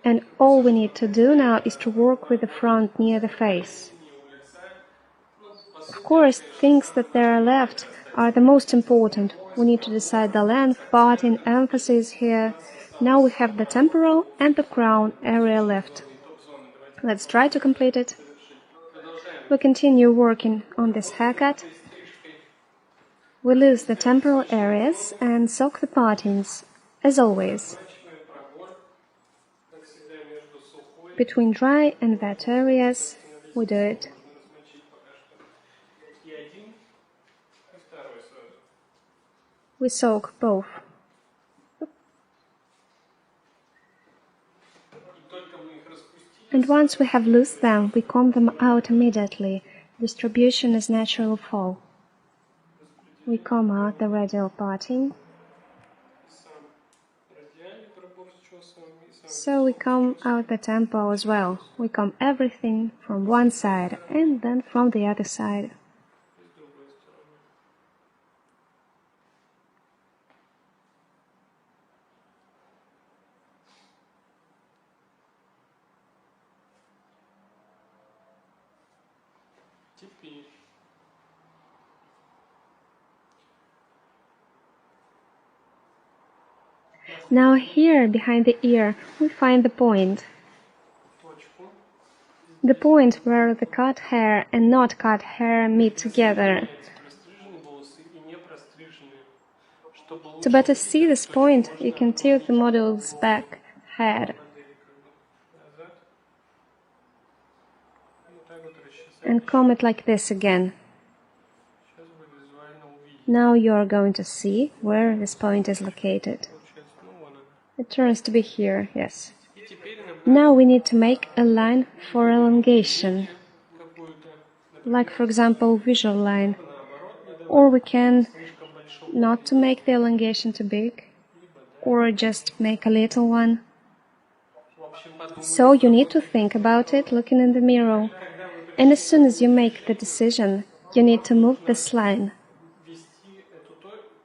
and all we need to do now is to work with the front near the face. Of course, things that there are left are the most important. We need to decide the length, parting, emphasis here. Now we have the temporal and the crown area left. Let's try to complete it. We continue working on this haircut. We lose the temporal areas and soak the partings, as always. Between dry and wet areas, we do it. we soak both. And once we have loosed them, we comb them out immediately. Distribution is natural fall. We comb out the radial parting. So we comb out the tempo as well. We comb everything from one side and then from the other side. Now here, behind the ear, we find the point. The point where the cut hair and not cut hair meet together. To better see this point, you can tilt the model's back head and comb it like this again. Now you are going to see where this point is located. It turns to be here, yes. Now we need to make a line for elongation, like for example visual line, or we can not to make the elongation too big, or just make a little one. So you need to think about it looking in the mirror, and as soon as you make the decision, you need to move this line,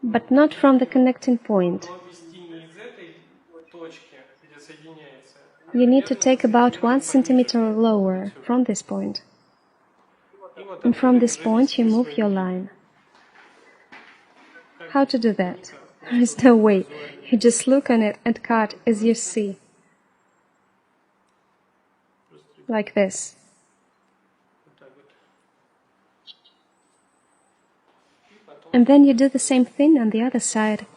but not from the connecting point. You need to take about 1 centimeter lower from this point. And from this point you move your line. How to do that? There is no way. You just look on it and cut as you see. Like this. And then you do the same thing on the other side.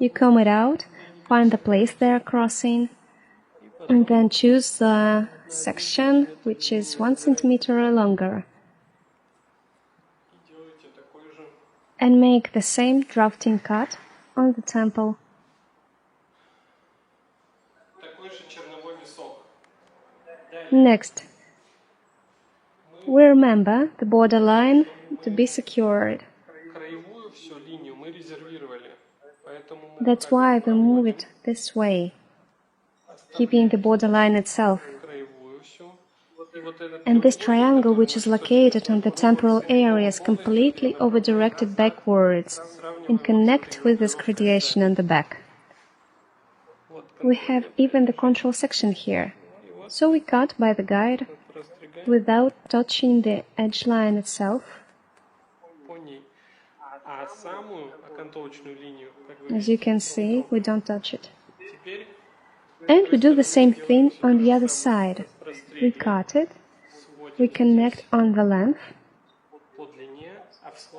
You comb it out, find the place they are crossing, and then choose the section which is 1 centimeter longer. And make the same drafting cut on the temple. Next, we remember the borderline to be secured. That's why we move it this way, keeping the borderline itself. And this triangle, which is located on the temporal area, is completely over-directed backwards and connect with this gradation on the back. We have even the control section here, so we cut by the guide without touching the edge line itself. As you can see, we don't touch it. And we do the same thing on the other side. We cut it, we connect on the length,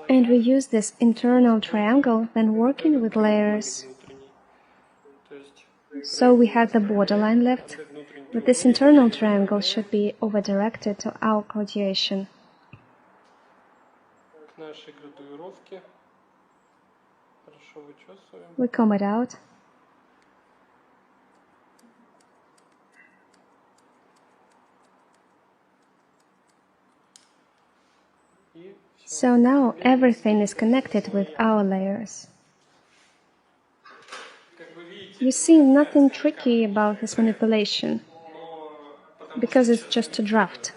and we use this internal triangle when working with layers. So we have the borderline left, but this internal triangle should be over-directed to our graduation. We comb it out. So now everything is connected with our layers. You see nothing tricky about this manipulation, because it's just a draft.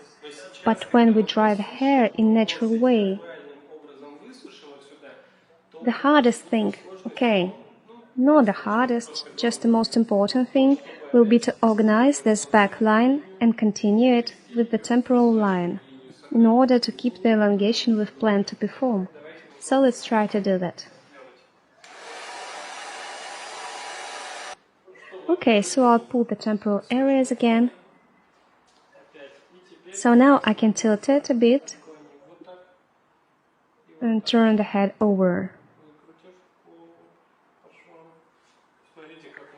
But when we dry the hair in natural way, the hardest thing, okay, not the hardest, just the most important thing, will be to organize this back line and continue it with the temporal line, in order to keep the elongation we've planned to perform. So let's try to do that. Okay, so I'll pull the temporal areas again. So now I can tilt it a bit and turn the head over.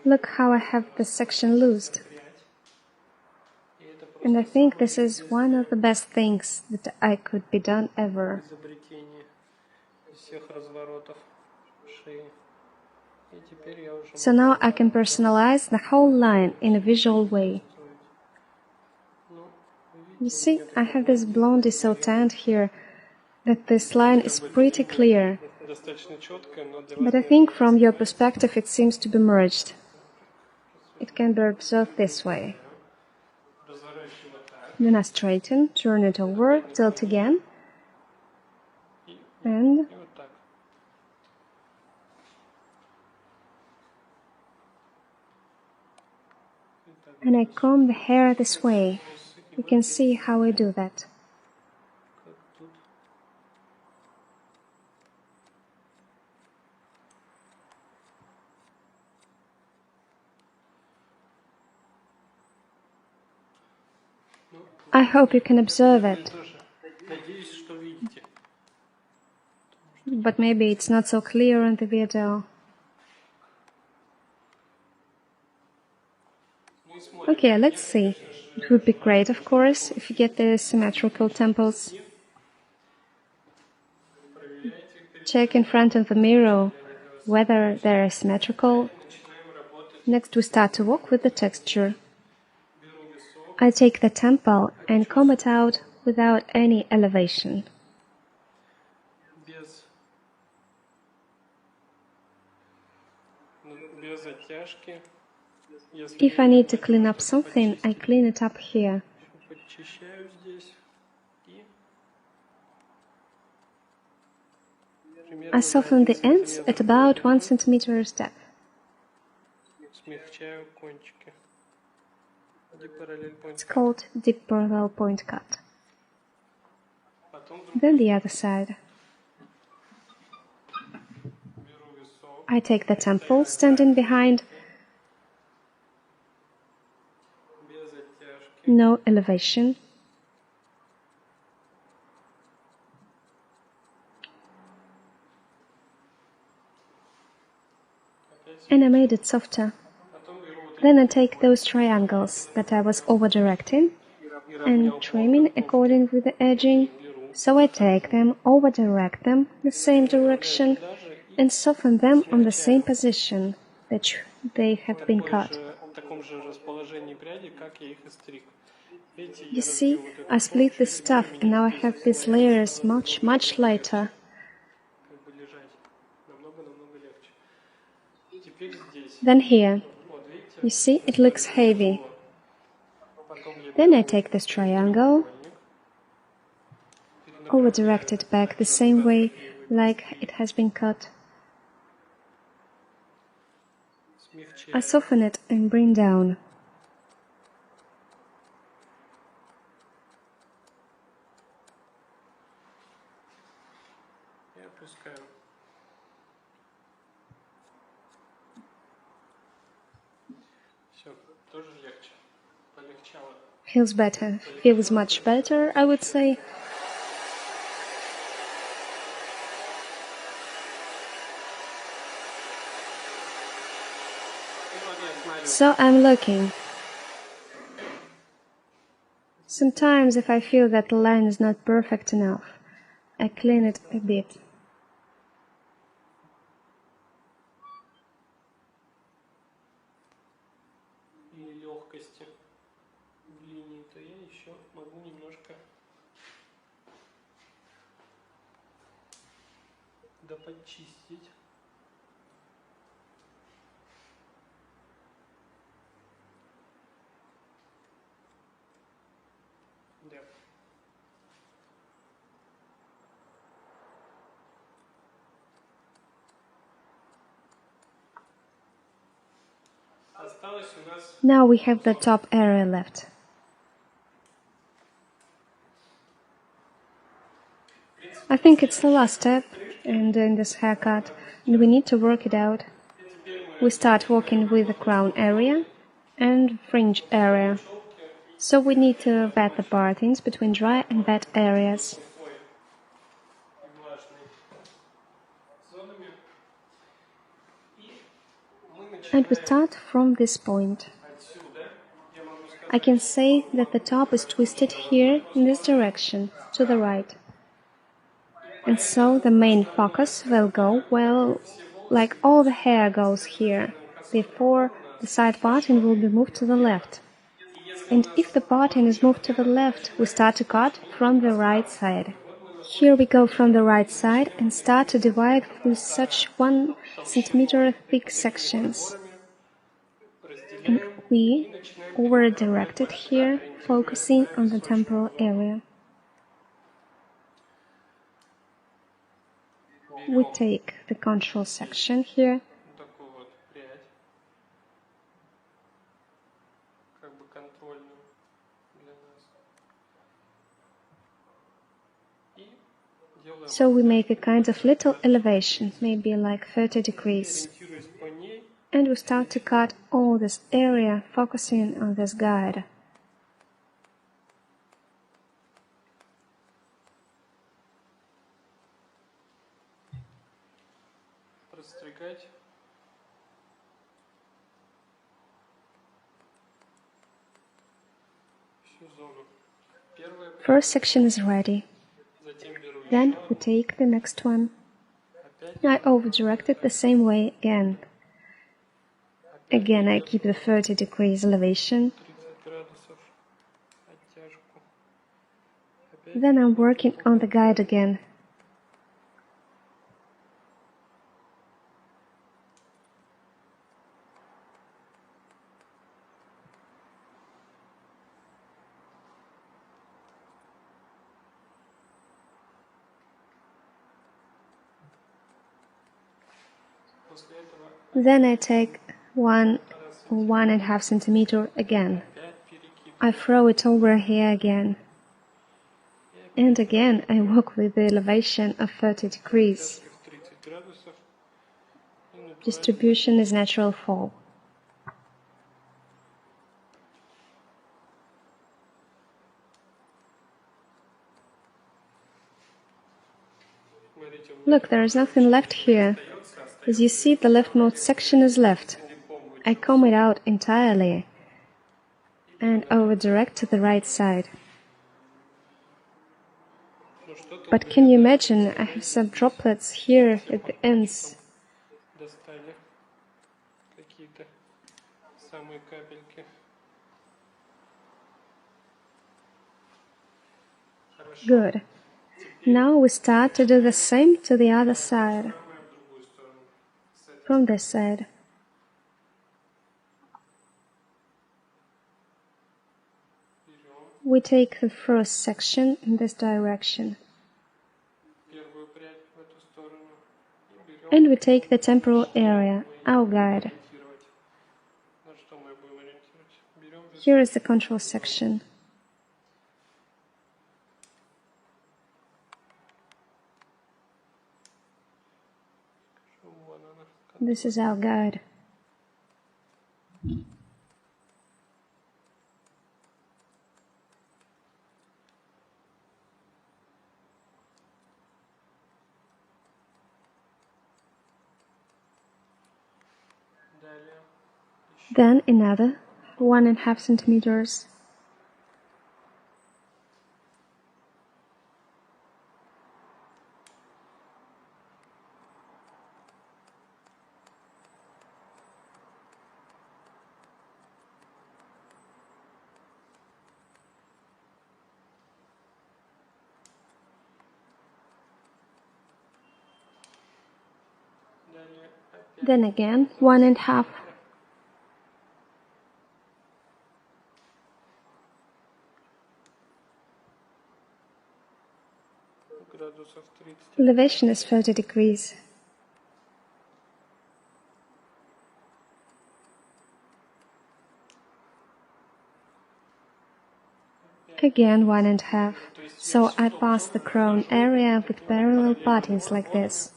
Look how I have the section loosed. And I think this is one of the best things that I could be done ever. So now I can personalize the whole line in a visual way. You see, I have this blondie so tanned here that this line is pretty clear. But I think from your perspective it seems to be merged. It can be observed this way. Then I straighten, turn it over, tilt again, and I comb the hair this way. You can see how I do that. I hope you can observe it. But maybe it's not so clear in the video. Okay, let's see. It would be great, of course, if you get the symmetrical temples. Check in front of the mirror whether they're symmetrical. Next we start to work with the texture. I take the temple and comb it out without any elevation. If I need to clean up something, I clean it up here. I soften the ends at about 1 centimeter a step. It's called deep parallel point cut. Then the other side. I take the temple standing behind. No elevation. And I made it softer. Then I take those triangles that I was over-directing and trimming according with the edging. So I take them, over-direct them the same direction and soften them on the same position that they have been cut. You see, I split the stuff and now I have these layers much lighter. Then here, you see, it looks heavy. Then I take this triangle, over-direct it back the same way like it has been cut. I soften it and bring down. Feels better. Feels much better, I would say. So I'm looking. Sometimes if I feel that the line is not perfect enough, I clean it a bit. Now we have the top area left. I think it's the last step in doing this haircut, and we need to work it out. We start working with the crown area and fringe area. So we need to wet the partings between dry and wet areas. And we start from this point. I can say that the top is twisted here in this direction, to the right. And so the main focus will go, well, like all the hair goes here. Therefore, the side button will be moved to the left. And if the button is moved to the left, we start to cut from the right side. Here we go from the right side and start to divide with such 1 centimeter thick sections. And we over-direct it here, focusing on the temporal area. We take the control section here, so we make a kind of little elevation, maybe like 30 degrees. And we start to cut all this area, focusing on this guide. First section is ready. Then we take the next one. I over-direct it the same way again. Again, I keep the 30 degrees elevation. Then I'm working on the guide again. Then I take 1.5 centimeter again. I throw it over here again. And again I work with the elevation of 30 degrees. Distribution is natural fall. Look, there is nothing left here. As you see, the leftmost section is left. I comb it out entirely and over-direct to the right side. But can you imagine, I have some droplets here at the ends. Good. Now we start to do the same to the other side. From this side. We take the first section in this direction. And we take the temporal area, our guide. Here is the control section. This is our guide. Then another 1.5 centimeters. Then again 1.5. Elevation is 30 degrees. Again 1.5. So I pass the crown area with parallel buttons like this.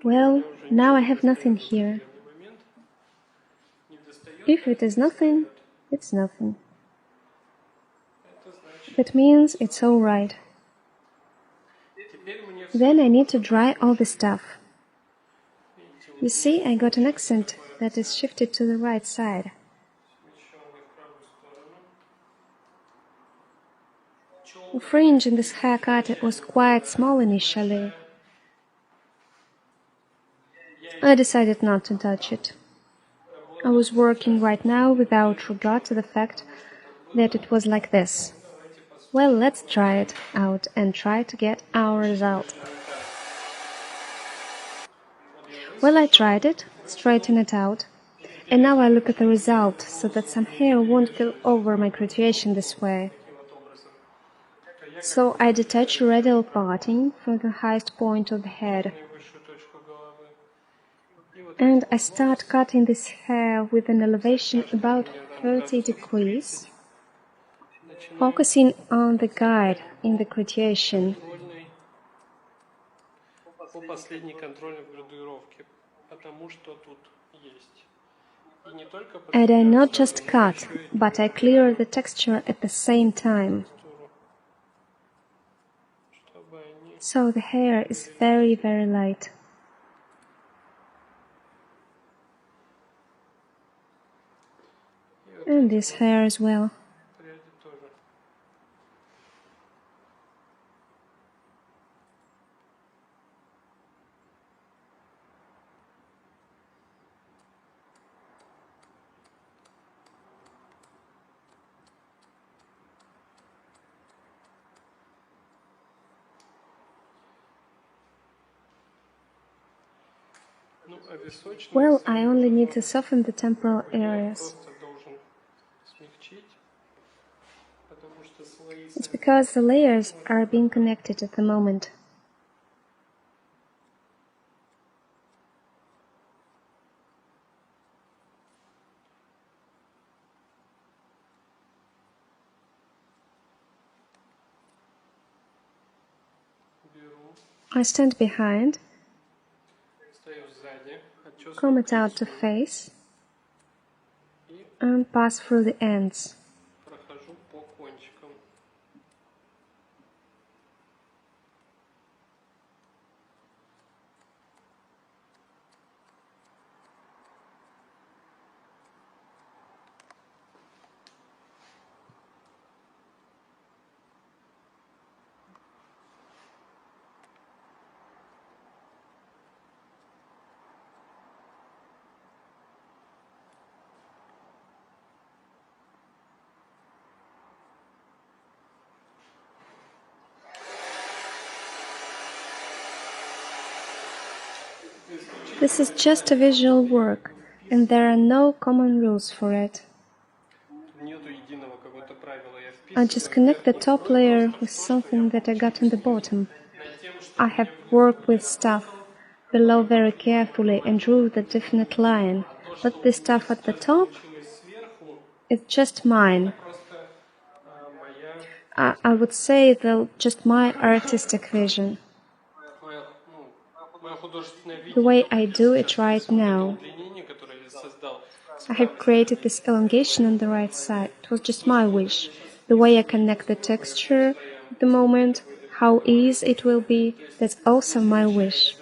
Well, now I have nothing here. If it is nothing, it's nothing. That means it's all right. Then I need to dry all the stuff. You see, I got an accent that is shifted to the right side. The fringe in this haircut was quite small initially. I decided not to touch it. I was working right now without regard to the fact that it was like this. Well, let's try it out and try to get our result. Well, I tried it, straightened it out, and now I look at the result so that some hair won't go over my creation this way. So I detach radial parting from the highest point of the head. And I start cutting this hair with an elevation about 30 degrees, focusing on the guide in the creation. And I not just cut, but I clear the texture at the same time. So the hair is very, very light. And this hair as well. Well, I only need to soften the temporal areas. It's because the layers are being connected at the moment. I stand behind, comb it out to face, and pass through the ends. This is just a visual work, and there are no common rules for it. I just connect the top layer with something that I got on the bottom. I have worked with stuff below very carefully and drew the definite line, but the stuff at the top is just mine. I would say though just my artistic vision. The way I do it right now. I have created this elongation on the right side. It was just my wish. The way I connect the texture at the moment, how easy it will be, that's also my wish.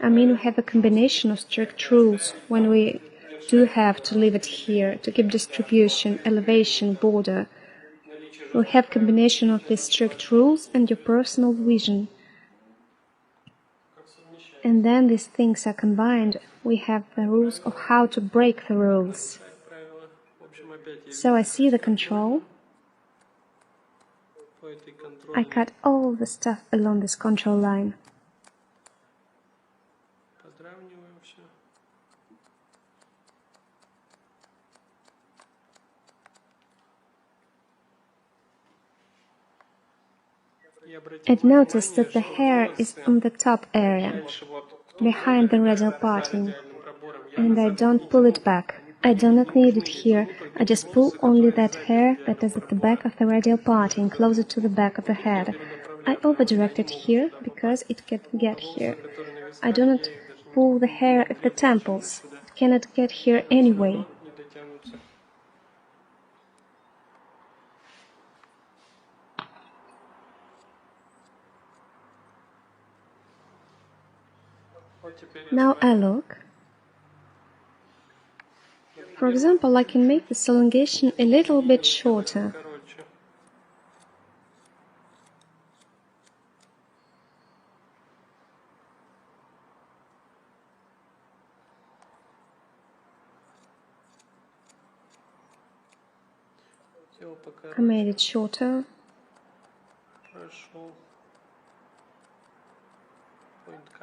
I mean, we have a combination of strict rules when we do have to leave it here, to keep distribution, elevation, border. We have combination of these strict rules and your personal vision. And then these things are combined. We have the rules of how to break the rules. So I see the control. I cut all the stuff along this control line. And notice that the hair is on the top area, behind the radial parting, and I don't pull it back. I do not need it here, I just pull only that hair that is at the back of the radial parting, closer to the back of the head. I over-direct it here, because it can get here. I do not pull the hair at the temples, it cannot get here anyway. Now I look. For example, I can make this elongation a little bit shorter. I made it shorter.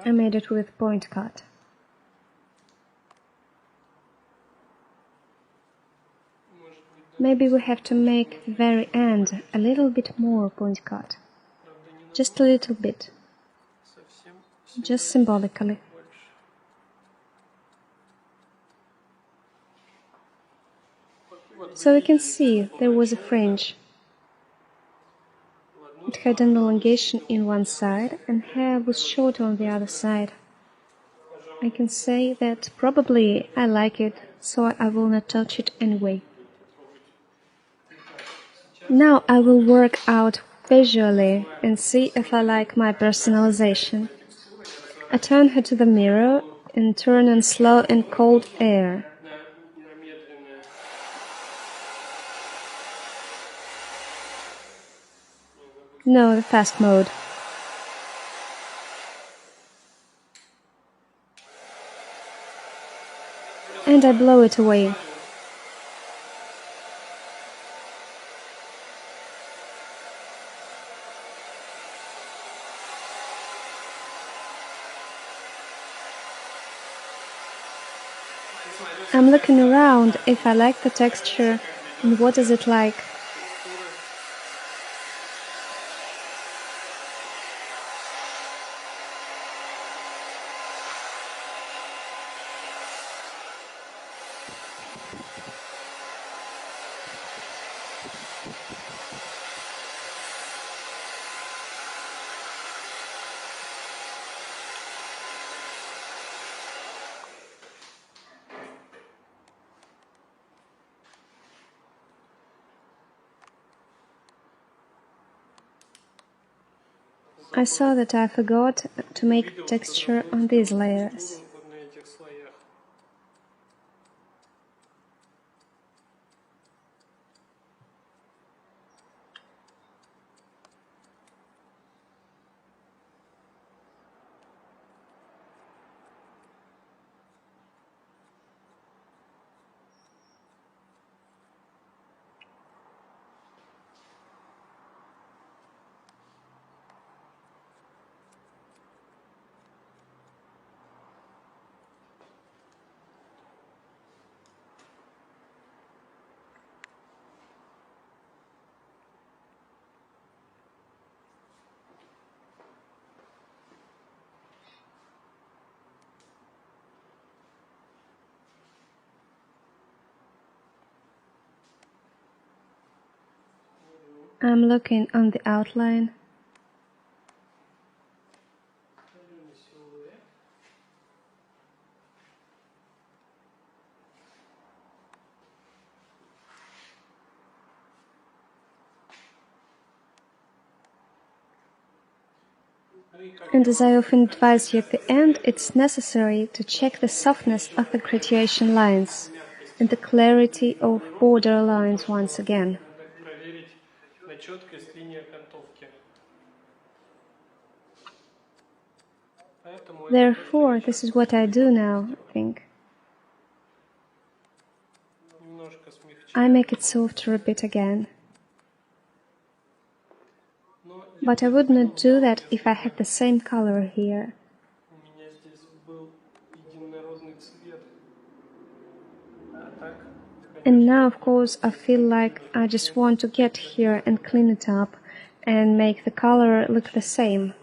I made it with point cut. Maybe we have to make the very end a little bit more point cut. Just a little bit. Just symbolically. So we can see there was a fringe. It had an elongation in one side and hair was short on the other side. I can say that probably I like it, so I will not touch it anyway. Now I will work out visually and see if I like my personalization. I turn her to the mirror and turn on slow and cold air. No, the fast mode. And I blow it away. I'm looking around if I like the texture and what is it like. I saw that I forgot to make the texture on these layers. I'm looking on the outline. And as I often advise you at the end, it's necessary to check the softness of the gradation lines and the clarity of border lines once again. Therefore, this is what I do now, I think. I make it softer a bit again. But I would not do that if I had the same color here. And now, of course, I feel like I just want to get here and clean it up and make the color look the same.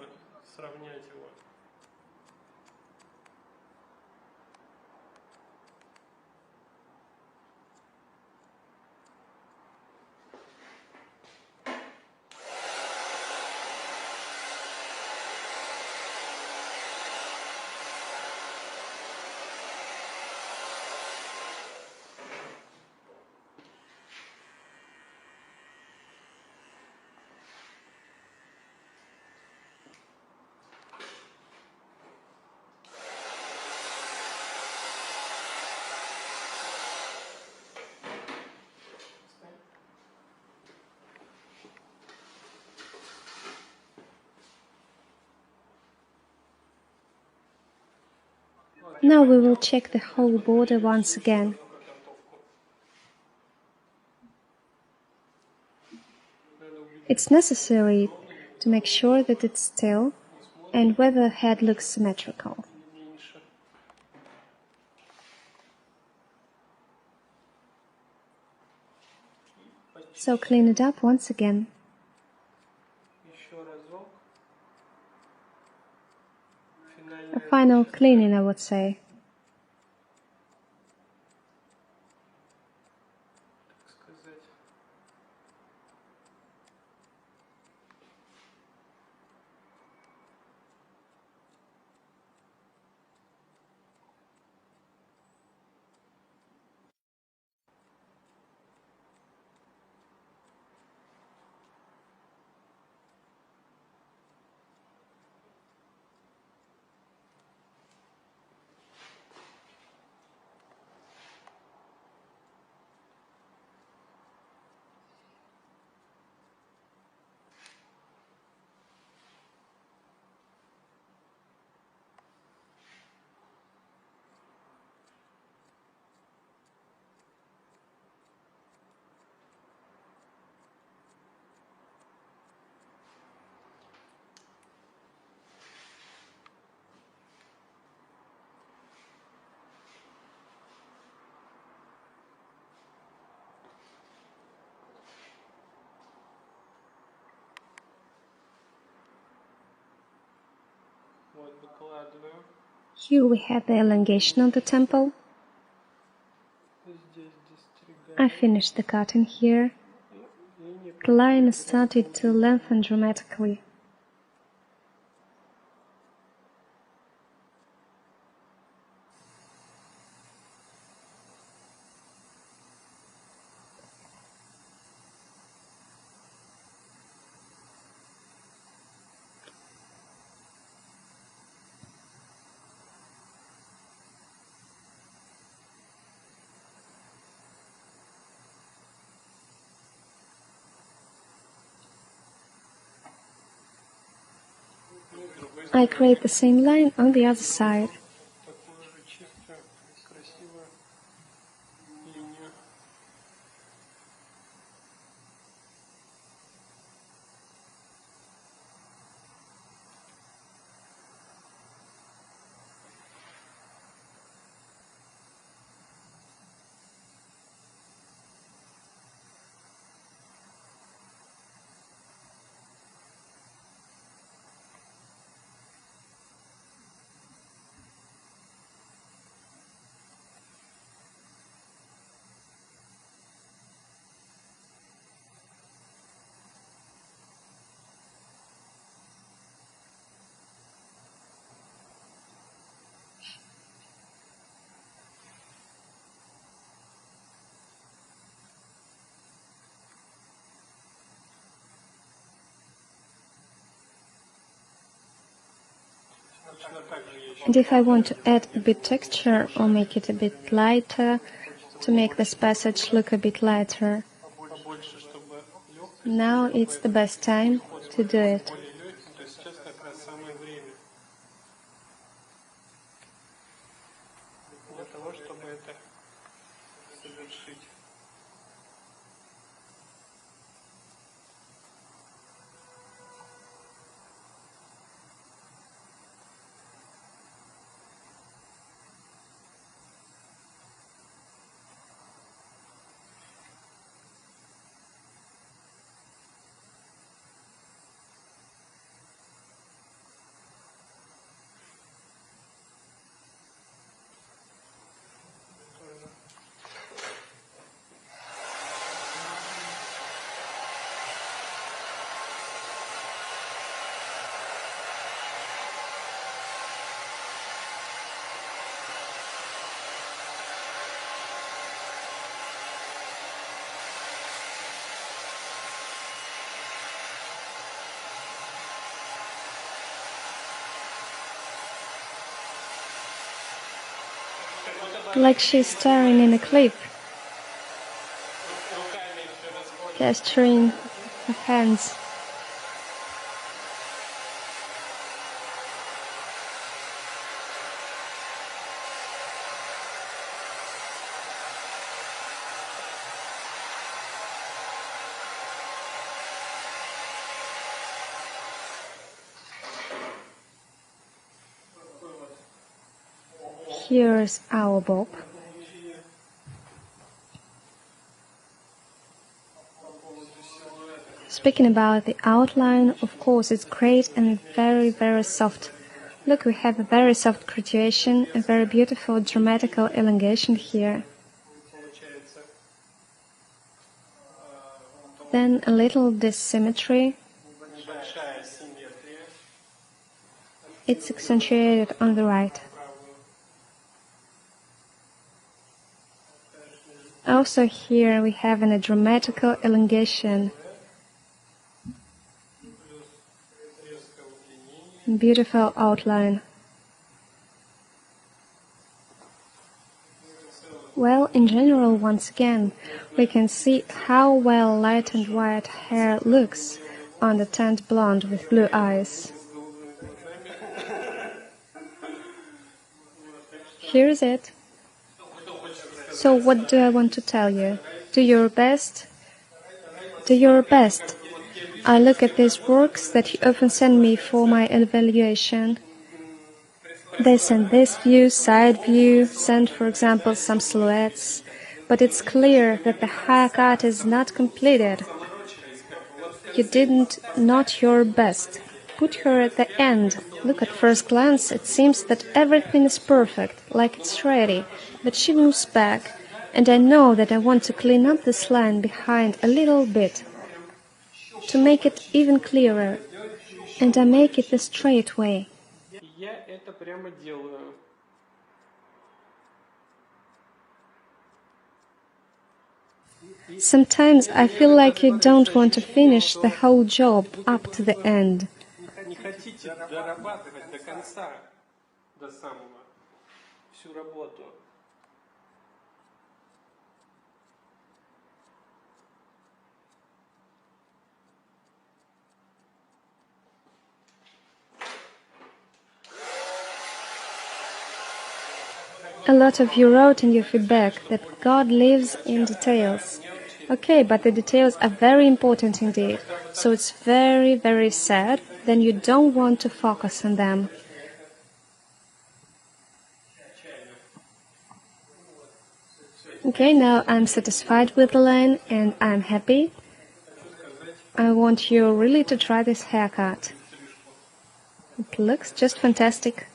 Now we will check the whole border once again. It's necessary to make sure that it's still and whether the head looks symmetrical. So clean it up once again. A final cleaning, I would say. Here we have the elongation of the temple. I finished the cutting here. The line started to lengthen dramatically. I create the same line on the other side. And if I want to add a bit texture or make it a bit lighter, to make this passage look a bit lighter, now it's the best time to do it. Like she's staring in a clip, gesturing her hands. here's our bob. Speaking about the outline, of course, it's great and very, very soft. Look, we have a very soft graduation, a very beautiful dramatical elongation here. Then a little dissymmetry. It's accentuated on the right. Also here we have a dramatical elongation. Beautiful outline. Well, in general, once again, we can see how well light and white hair looks on the tanned blonde with blue eyes. Here's it. So what do I want to tell you? Do your best. Do your best. I look at these works that you often send me for my evaluation. They send this view, side view, send, for example, some silhouettes, but it's clear that the haircut is not completed. You didn't not your best. Put her at the end. Look, at first glance, it seems that everything is perfect, like it's ready, but she moves back, and I know that I want to clean up this line behind a little bit, to make it even clearer, and I make it the straight way. Sometimes I feel like you don't want to finish the whole job up to the end. A lot of you wrote in your feedback that God lives in details. Okay, but the details are very important indeed, so it's very, very sad, then you don't want to focus on them. Okay, now I'm satisfied with the line and I'm happy. I want you really to try this haircut. It looks just fantastic.